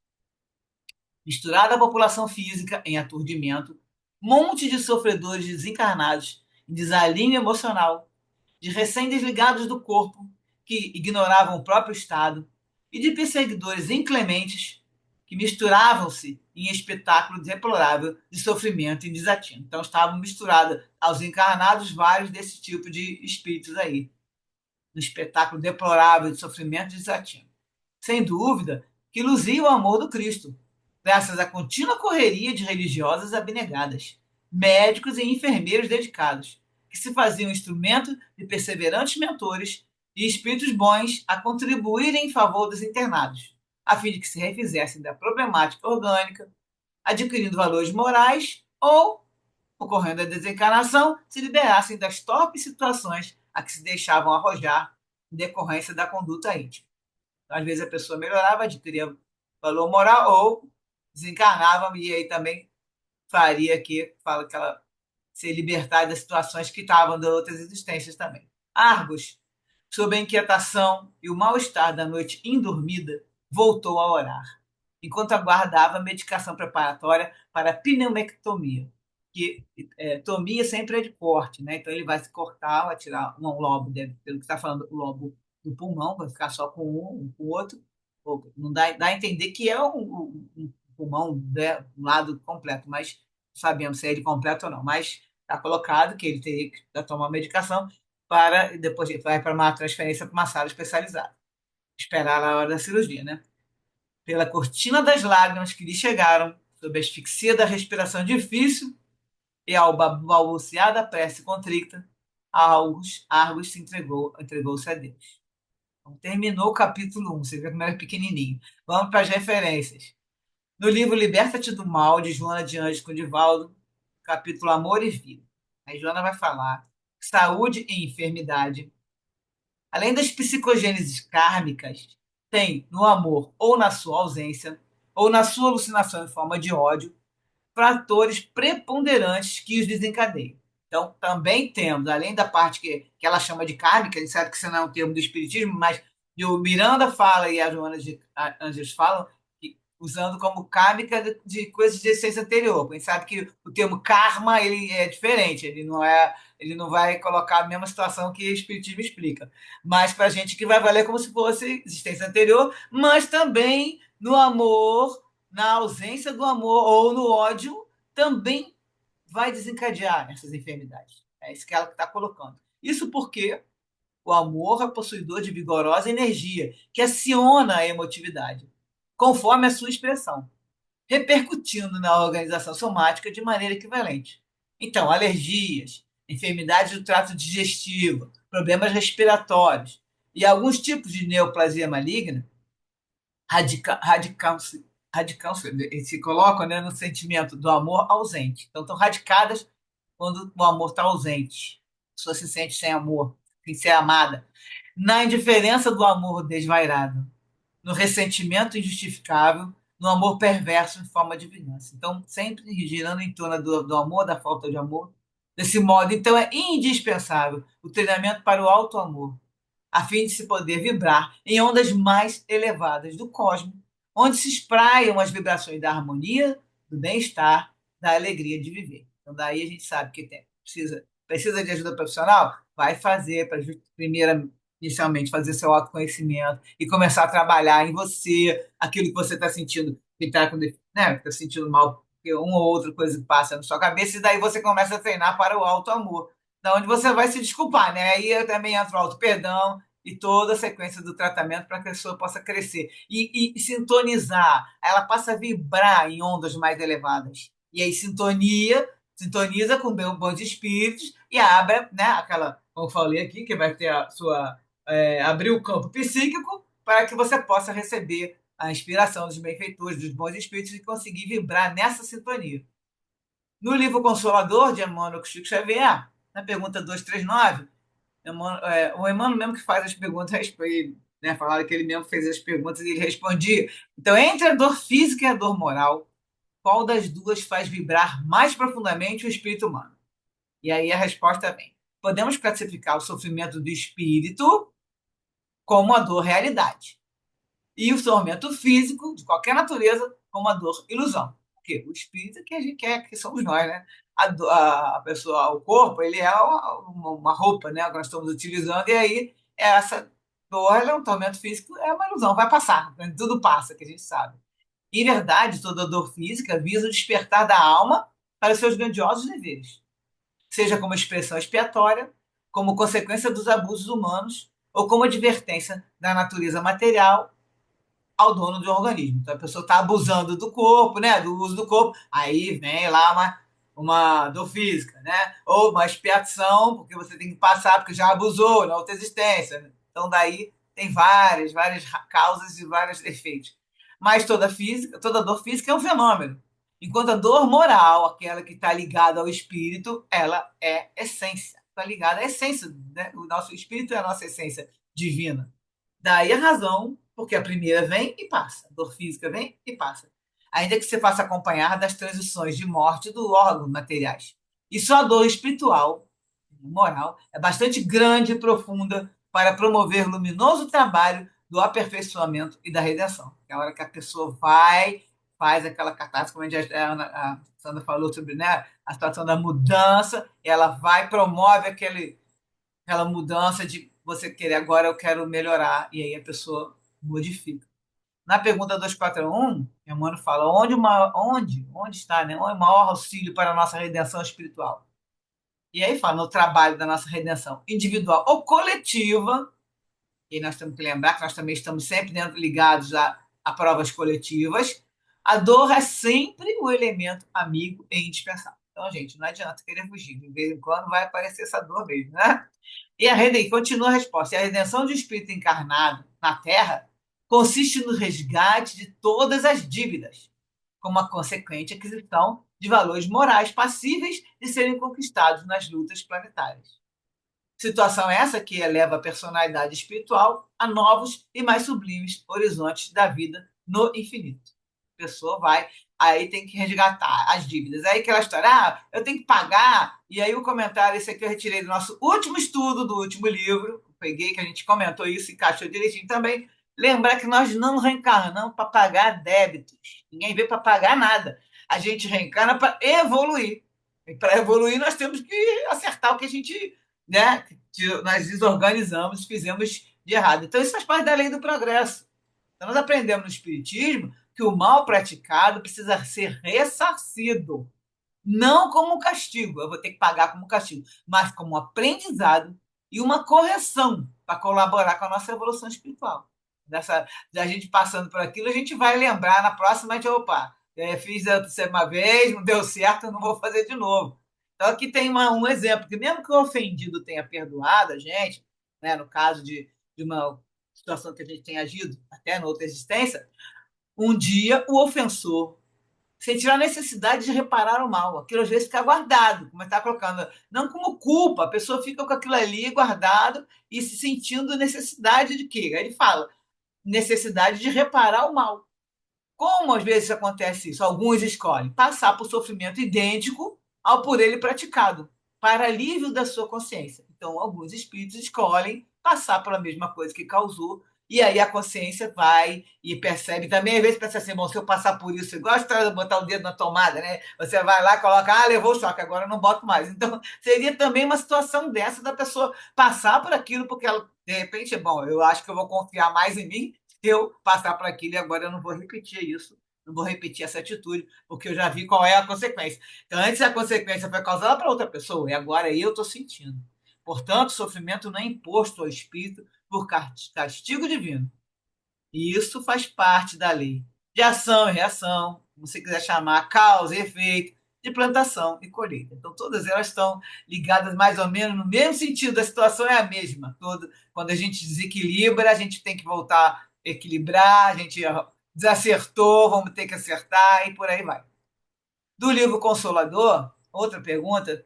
Misturada à população física em aturdimento, monte de sofredores desencarnados em desalinho emocional, de recém-desligados do corpo, que ignoravam o próprio estado, e de perseguidores inclementes, que misturavam-se em espetáculo deplorável de sofrimento e desatino. Então estavam misturados aos encarnados vários desse tipo de espíritos aí, no espetáculo deplorável de sofrimento e desatino. Sem dúvida, que luzia o amor do Cristo, graças à contínua correria de religiosas abnegadas, médicos e enfermeiros dedicados, que se faziam instrumento de perseverantes mentores e espíritos bons a contribuírem em favor dos internados, a fim de que se refizessem da problemática orgânica, adquirindo valores morais ou, ocorrendo a desencarnação, se liberassem das torpes situações a que se deixavam arrojar em decorrência da conduta íntima. Então, às vezes a pessoa melhorava, adquiria valor moral ou desencarnava e aí também faria que fala que ela se libertar das situações que estavam de outras existências também. Argos, sob a inquietação e o mal-estar da noite indormida, voltou a orar, enquanto aguardava a medicação preparatória para a pneumectomia, que tomia sempre é de corte, né? Então ele vai se cortar, vai tirar um lobo, pelo que está falando, o lobo do pulmão, vai ficar só com um com o outro. Não dá a entender que é um pulmão, né, um lado completo, mas sabemos se é ele completo ou não. Mas está colocado que ele teria que tomar medicação para depois vai para uma transferência para uma sala especializada. Esperar a hora da cirurgia, né? Pela cortina das lágrimas que lhe chegaram, sob a asfixia da respiração difícil e ao balbuciar da prece contrita, Argos se entregou-se a Deus. Então, terminou o capítulo 1, você vê como era pequenininho. Vamos para as referências. No livro Liberta-te do Mal, de Joana de Anjos com Divaldo, capítulo Amor e Vida. Aí Joana vai falar saúde e enfermidade. Além das psicogêneses kármicas, tem no amor ou na sua ausência, ou na sua alucinação em forma de ódio, fatores preponderantes que os desencadeiam. Então, também temos, além da parte que ela chama de kármica, a gente sabe que isso não é um termo do espiritismo, mas o Miranda fala e a Joana de Anjos falam, usando como kármica de coisas de essência anterior. A gente sabe que o termo karma ele é diferente, ele não vai colocar a mesma situação que o espiritismo explica. Mas para a gente que vai valer como se fosse existência anterior, mas também no amor, na ausência do amor ou no ódio, também vai desencadear essas enfermidades. É isso que ela está colocando. Isso porque o amor é possuidor de vigorosa energia, que aciona a emotividade, conforme a sua expressão, repercutindo na organização somática de maneira equivalente. Então, alergias, enfermidades do trato digestivo, problemas respiratórios e alguns tipos de neoplasia maligna se colocam, né, no sentimento do amor ausente. Então, estão radicadas quando o amor está ausente. A pessoa se sente sem amor, sem ser amada. Na indiferença do amor desvairado, no ressentimento injustificável, no amor perverso em forma de vingança. Então, sempre girando em torno do amor, da falta de amor. Desse modo, então, é indispensável o treinamento para o alto amor, a fim de se poder vibrar em ondas mais elevadas do cosmos, onde se espraiam as vibrações da harmonia, do bem-estar, da alegria de viver. Então, daí a gente sabe que precisa de ajuda profissional? Vai fazer, para primeiro, inicialmente, fazer seu autoconhecimento e começar a trabalhar em você, aquilo que você está sentindo, que está né, tá sentindo mal, porque uma ou outra coisa passa na sua cabeça, e daí você começa a treinar para o alto amor, da onde você vai se desculpar, né? Aí também entra o auto perdão, e toda a sequência do tratamento para que a pessoa possa crescer e sintonizar. Ela passa a vibrar em ondas mais elevadas. E aí sintoniza com bons espíritos e abre, né, aquela, como eu falei aqui, que vai ter a sua abrir o campo psíquico para que você possa receber a inspiração dos benfeitores, dos bons espíritos e conseguir vibrar nessa sintonia. No livro Consolador, de Emmanuel Chico Xavier, na pergunta 239, o Emmanuel mesmo que faz as perguntas, né, falaram que ele mesmo fez as perguntas e ele respondia. Então, entre a dor física e a dor moral, qual das duas faz vibrar mais profundamente o espírito humano? E aí a resposta vem. Podemos classificar o sofrimento do espírito como a dor realidade. E o sofrimento físico, de qualquer natureza, como a dor ilusão. Porque o espírito que a gente quer, que somos nós, né? A pessoa, o corpo, ele é uma roupa, né? Que nós estamos utilizando, e aí essa dor, é um tormento físico, é uma ilusão, vai passar, né? Tudo passa, que a gente sabe. Em verdade, toda dor física visa o despertar da alma para os seus grandiosos deveres, seja como expressão expiatória, como consequência dos abusos humanos, ou como advertência da natureza material ao dono do organismo. Então a pessoa está abusando do corpo, né? Do uso do corpo, aí vem lá uma dor física, né? Ou uma expiação, porque você tem que passar, porque já abusou na outra existência. Então daí tem várias causas e vários efeitos. Mas toda dor física é um fenômeno. Enquanto a dor moral, aquela que está ligada ao espírito, ela é essência. Está ligada à essência, né? O nosso espírito é a nossa essência divina. Daí a razão, porque a primeira vem e passa, a dor física vem e passa. Ainda que você faça acompanhar das transições de morte do órgão materiais. E só a dor espiritual, moral, é bastante grande e profunda para promover luminoso trabalho do aperfeiçoamento e da redenção. É a hora que a pessoa vai, faz aquela catástrofe, como a Sandra falou sobre, né, a situação da mudança, ela vai, promove aquela mudança de você querer agora eu quero melhorar, e aí a pessoa modifica. Na pergunta 241, Emmanuel fala onde está, né, o maior auxílio para a nossa redenção espiritual. E aí fala no trabalho da nossa redenção individual ou coletiva, e nós temos que lembrar que nós também estamos sempre ligados a provas coletivas, a dor é sempre o elemento amigo e indispensável. Então, gente, não adianta querer fugir. De vez em quando vai aparecer essa dor mesmo, né? E continua a resposta. E a redenção de um espírito encarnado na Terra consiste no resgate de todas as dívidas, como a consequente aquisição de valores morais passíveis de serem conquistados nas lutas planetárias. Situação essa que eleva a personalidade espiritual a novos e mais sublimes horizontes da vida no infinito. A pessoa vai, aí tem que resgatar as dívidas. Aí aquela história, eu tenho que pagar, e aí o comentário, esse aqui eu retirei do nosso último estudo, do último livro, peguei que a gente comentou isso e encaixou direitinho também. Lembrar que nós não reencarnamos para pagar débitos. Ninguém veio para pagar nada. A gente reencarna para evoluir. E para evoluir, nós temos que acertar o que a gente, né, que nós desorganizamos, fizemos de errado. Então, isso faz parte da lei do progresso. Então, nós aprendemos no Espiritismo que o mal praticado precisa ser ressarcido, não como castigo, eu vou ter que pagar como castigo, mas como aprendizado e uma correção para colaborar com a nossa evolução espiritual. Da gente passando por aquilo, a gente vai lembrar na próxima de, opa, fiz uma vez, não deu certo, eu não vou fazer de novo. Então, aqui tem um exemplo, que mesmo que o ofendido tenha perdoado a gente, né, no caso de uma situação que a gente tem agido até na outra existência, um dia o ofensor sentir a necessidade de reparar o mal. Aquilo às vezes fica guardado, como está colocando, não como culpa, a pessoa fica com aquilo ali guardado e se sentindo necessidade de quê? Aí ele fala, necessidade de reparar o mal. Como às vezes acontece isso? Alguns escolhem passar por sofrimento idêntico ao por ele praticado, para alívio da sua consciência. Então, alguns espíritos escolhem passar pela mesma coisa que causou, e aí a consciência vai e percebe também, às vezes pensa assim, bom, se eu passar por isso, igual de botar o dedo na tomada, né? Você vai lá, coloca, levou o choque, agora eu não boto mais. Então, seria também uma situação dessa da pessoa passar por aquilo, porque ela, de repente, bom, eu acho que eu vou confiar mais em mim se eu passar por aquilo e agora eu não vou repetir isso, não vou repetir essa atitude, porque eu já vi qual é a consequência. Então, antes a consequência foi causada para outra pessoa, e agora eu estou sentindo. Portanto, o sofrimento não é imposto ao espírito por castigo divino. E isso faz parte da lei de ação e reação, como você quiser chamar, causa e efeito, de plantação e colheita. Então, todas elas estão ligadas mais ou menos no mesmo sentido, a situação é a mesma. Quando a gente desequilibra, a gente tem que voltar a equilibrar, a gente desacertou, vamos ter que acertar e por aí vai. Do livro Consolador, outra pergunta,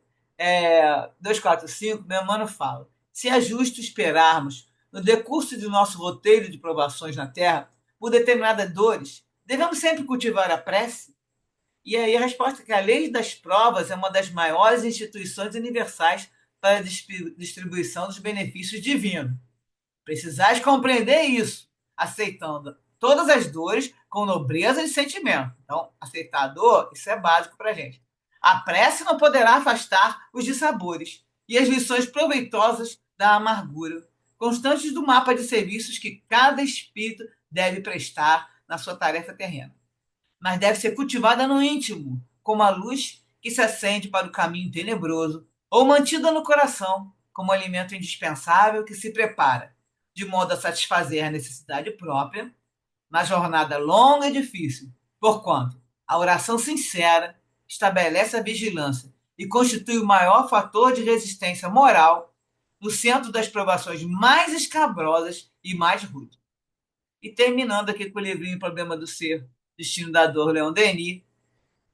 245, meu mano fala: se é justo esperarmos, no decurso de nosso roteiro de provações na Terra, por determinadas dores, devemos sempre cultivar a prece? E aí a resposta é que a lei das provas é uma das maiores instituições universais para a distribuição dos benefícios divinos. Precisais compreender isso, aceitando todas as dores com nobreza de sentimento. Então, aceitar a dor, isso é básico para a gente. A prece não poderá afastar os dissabores e as lições proveitosas da amargura, constantes do mapa de serviços que cada espírito deve prestar na sua tarefa terrena. Mas deve ser cultivada no íntimo, como a luz que se acende para o caminho tenebroso, ou mantida no coração, como alimento indispensável que se prepara, de modo a satisfazer a necessidade própria, na jornada longa e difícil, porquanto a oração sincera estabelece a vigilância e constitui o maior fator de resistência moral no centro das provações mais escabrosas e mais rudes. E terminando aqui com o livrinho Problema do Ser, Destino da Dor, Leon Denis,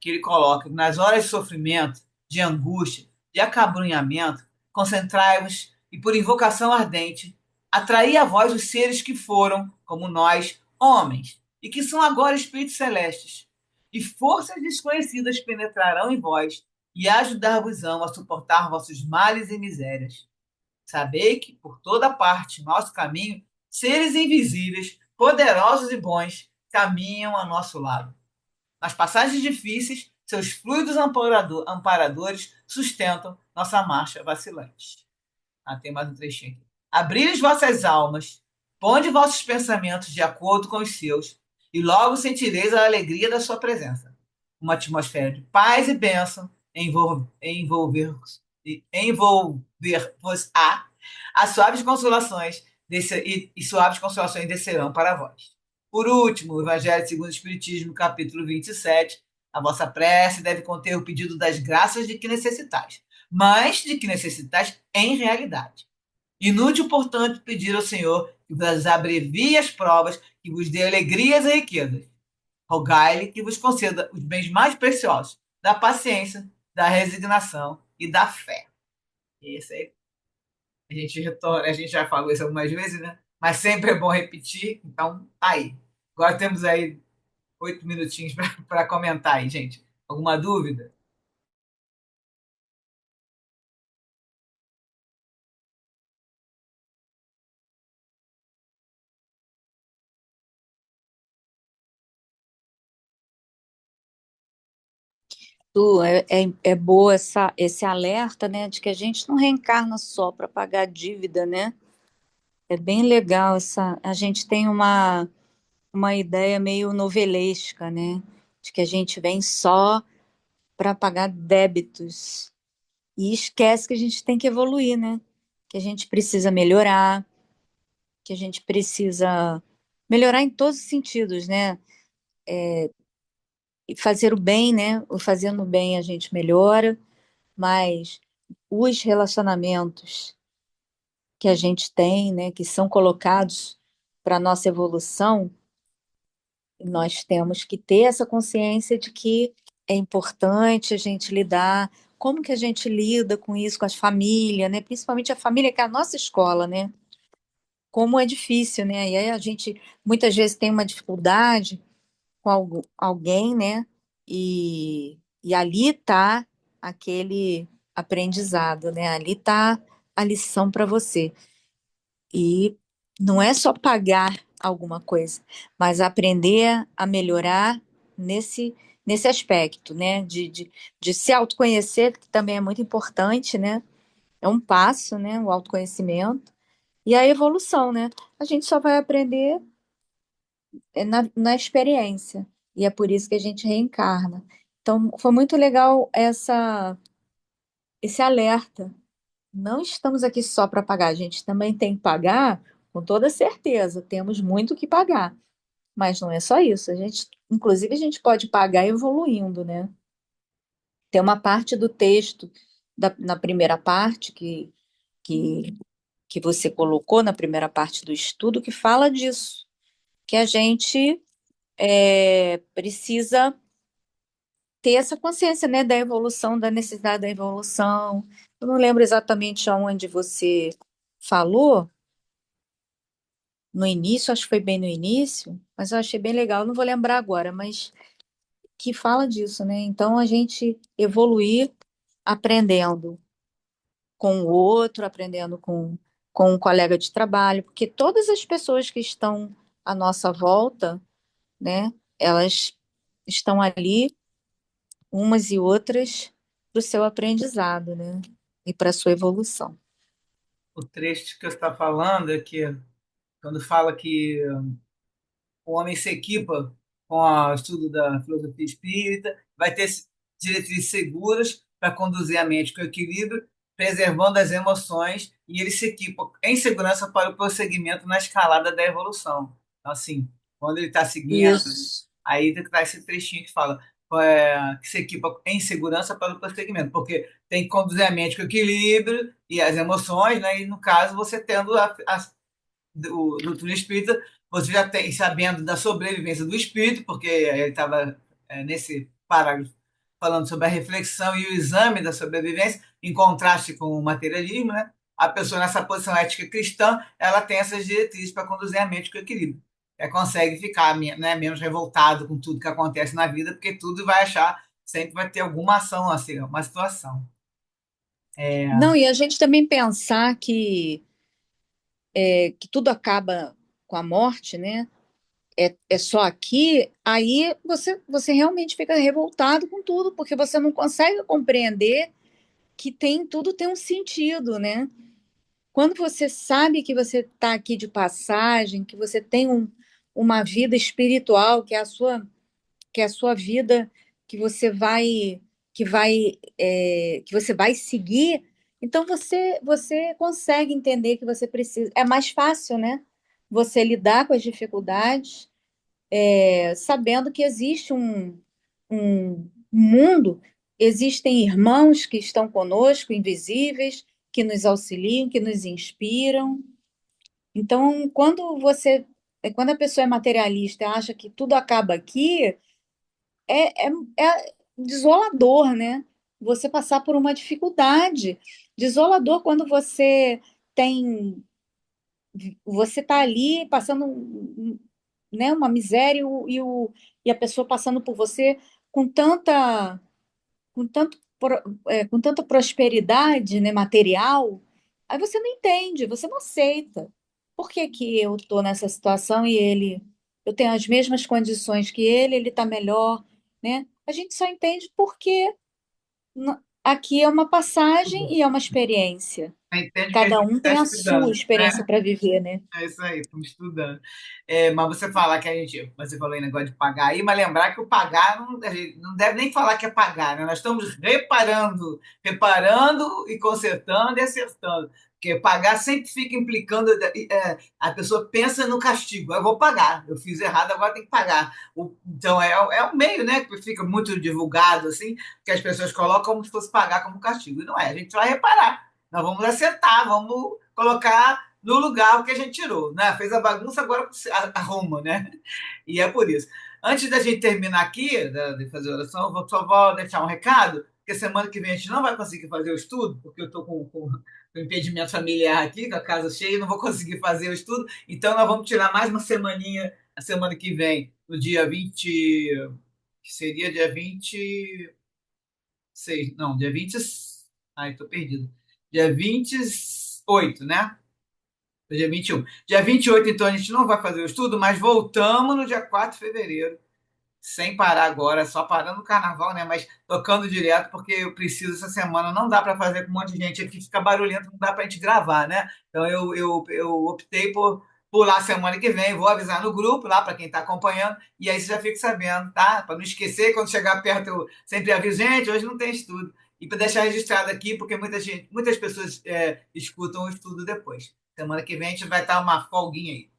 que ele coloca: nas horas de sofrimento, de angústia, de acabrunhamento, concentrai-vos e, por invocação ardente, atraí a vós os seres que foram, como nós, homens, e que são agora espíritos celestes. E forças desconhecidas penetrarão em vós e ajudar-vos-ão a suportar vossos males e misérias. Sabei que, por toda parte, nosso caminho, seres invisíveis, poderosos e bons, caminham a nosso lado. Nas passagens difíceis, seus fluidos amparadores sustentam nossa marcha vacilante. Tem mais um trechinho aqui. Abri as vossas almas, ponde vossos pensamentos de acordo com os seus, e logo sentireis a alegria da sua presença. Uma atmosfera de paz e bênção envolver-vos-á. As suaves consolações e suaves consolações descerão para vós. Por último, o Evangelho segundo o Espiritismo, capítulo 27, a vossa prece deve conter o pedido das graças de que necessitais, mas de que necessitais em realidade. Inútil, portanto, pedir ao Senhor que vos abrevie as provas, que vos dê alegrias e riquezas. Rogai-lhe que vos conceda os bens mais preciosos da paciência, da resignação e da fé. Esse aí a gente retorna, a gente já falou isso algumas vezes, né? Mas sempre é bom repetir, então tá aí. Agora temos aí 8 minutinhos para comentar aí, gente. Alguma dúvida? É boa esse alerta, né, de que a gente não reencarna só para pagar dívida, né? É bem legal a gente tem uma ideia meio novelesca, né? De que a gente vem só para pagar débitos e esquece que a gente tem que evoluir, né? Que a gente precisa melhorar, que a gente precisa melhorar em todos os sentidos, né? E fazer o bem, né? O fazendo o bem a gente melhora, mas os relacionamentos que a gente tem, né, que são colocados para nossa evolução, nós temos que ter essa consciência de que é importante a gente lidar. Como que a gente lida com isso, com as famílias, né? Principalmente a família que é a nossa escola, né? Como é difícil, né? E aí a gente muitas vezes tem uma dificuldade com alguém, né? E ali está aquele aprendizado, né? Ali está a lição para você. E não é só pagar alguma coisa, mas aprender a melhorar nesse aspecto, né? De se autoconhecer, que também é muito importante, né? É um passo, né? O autoconhecimento. E a evolução, né? A gente só vai aprender na experiência. E é por isso que a gente reencarna. Então, foi muito legal esse alerta. Não estamos aqui só para pagar, a gente também tem que pagar com toda certeza, temos muito o que pagar. Mas não é só isso. Inclusive, a gente pode pagar evoluindo, né? Tem uma parte do texto, na primeira parte, que, que você colocou, na primeira parte do estudo, que fala disso, que a gente precisa ter essa consciência, né, da evolução, da necessidade da evolução. Eu não lembro exatamente aonde você falou, no início, acho que foi bem no início, mas eu achei bem legal, não vou lembrar agora, mas que fala disso, né? Então, a gente evoluir aprendendo com o outro, aprendendo com um colega de trabalho, porque todas as pessoas que estão à nossa volta, né, elas estão ali, umas e outras, para o seu aprendizado, né, e para a sua evolução. O trecho que você está falando é que, quando fala que o homem se equipa com o estudo da filosofia espírita, vai ter diretrizes seguras para conduzir a mente com equilíbrio, preservando as emoções, e ele se equipa em segurança para o prosseguimento na escalada da evolução. Então, assim, quando ele está seguindo, Isso. aí está esse trechinho que fala que se equipa em segurança para o prosseguimento, porque tem que conduzir a mente com equilíbrio e as emoções, né? E no caso, você tendo do doutrina espírita, você já tem, sabendo da sobrevivência do espírito, porque ele estava nesse parágrafo falando sobre a reflexão e o exame da sobrevivência, em contraste com o materialismo, né? A pessoa nessa posição ética cristã, ela tem essas diretrizes para conduzir a mente com equilíbrio. Consegue ficar, né, menos revoltado com tudo que acontece na vida, porque tudo vai achar, sempre vai ter alguma ação, assim, uma situação. Não, e a gente também pensar que tudo acaba com a morte, né? É só aqui, aí você realmente fica revoltado com tudo, porque você não consegue compreender que tudo tem um sentido, né? Quando você sabe que você está aqui de passagem, que você tem uma vida espiritual, que é a sua vida que você vai que você vai seguir, então você consegue entender que você precisa. É mais fácil, né? Você lidar com as dificuldades, sabendo que existe um mundo, existem irmãos que estão conosco, invisíveis, que nos auxiliam, que nos inspiram. Então, quando a pessoa é materialista e acha que tudo acaba aqui, é desolador, né? Você passar por uma dificuldade. Desolador quando tem, você está ali passando, né, uma miséria e a pessoa passando por você com tanta, com tanta prosperidade, né, material, aí você não entende, você não aceita. Por que que eu estou nessa situação e eu tenho as mesmas condições que ele está melhor, né? A gente só entende porque aqui é uma passagem e é uma experiência. Entende que a Cada gente um está tem a sua estudando, experiência né? para viver, né? É isso aí, estamos estudando. Mas você falar que você falou em negócio de pagar aí, mas lembrar que o pagar a gente não deve nem falar que é pagar, né? Nós estamos reparando e consertando e acertando. Porque pagar sempre fica implicando, a pessoa pensa no castigo, eu vou pagar, eu fiz errado, agora tem que pagar. Então é um meio, né, que fica muito divulgado, assim, que as pessoas colocam como se fosse pagar como castigo. E não é, a gente vai reparar. Nós vamos acertar, vamos colocar no lugar o que a gente tirou, né? Fez a bagunça, agora arruma, né? E é por isso. Antes da gente terminar aqui, de fazer a oração, só vou deixar um recado, porque semana que vem a gente não vai conseguir fazer o estudo, porque eu estou com impedimento familiar aqui, com a casa cheia, não vou conseguir fazer o estudo, então nós vamos tirar mais uma semaninha, a semana que vem, no dia 20, que seria dia 26, não, dia 20, ai, estou perdido, dia 28, né? Dia 21. Dia 28, então, a gente não vai fazer o estudo, mas voltamos no dia 4 de fevereiro, sem parar agora, só parando o carnaval, né? Mas tocando direto, porque eu preciso essa semana, não dá para fazer com um monte de gente aqui, fica barulhento, não dá para a gente gravar, né? Então eu optei por pular a semana que vem, vou avisar no grupo lá para quem está acompanhando, e aí você já fica sabendo, tá? Para não esquecer, quando chegar perto, eu sempre aviso, gente, hoje não tem estudo. E para deixar registrado aqui, porque muitas pessoas escutam o estudo depois. Semana que vem a gente vai estar uma folguinha aí.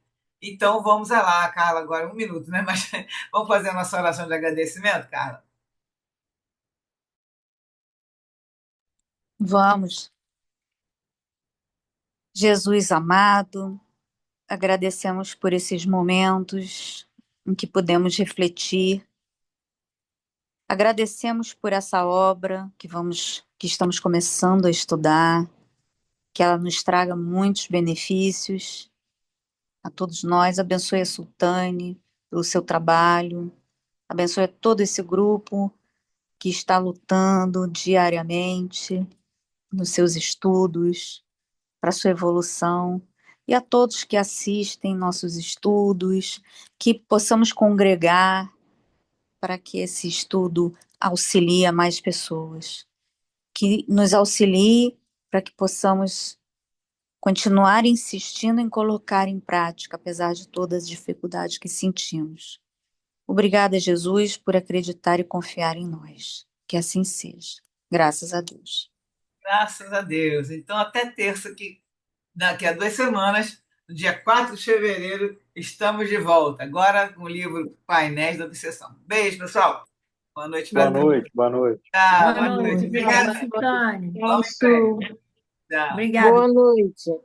Então vamos lá, Carla, agora 1 minuto, né? Mas vamos fazer a nossa oração de agradecimento, Carla? Vamos. Jesus amado, agradecemos por esses momentos em que podemos refletir. Agradecemos por essa obra que estamos começando a estudar, que ela nos traga muitos benefícios a todos nós. Abençoe a Sultane pelo seu trabalho, abençoe a todo esse grupo que está lutando diariamente nos seus estudos, para a sua evolução, e a todos que assistem nossos estudos, que possamos congregar para que esse estudo auxilie a mais pessoas, que nos auxilie para que possamos continuar insistindo em colocar em prática, apesar de todas as dificuldades que sentimos. Obrigada, Jesus, por acreditar e confiar em nós. Que assim seja. Graças a Deus. Graças a Deus. Então, até terça, que daqui a 2 semanas, no dia 4 de fevereiro, estamos de volta. Agora com o livro Painéis da Obsessão. Beijo, pessoal. Boa noite para Boa todos. noite, boa noite. Tchau, Boa boa noite. noite. Obrigada. Obrigada, Sultane. Vamos em breve. Tchau. Obrigada. Boa noite.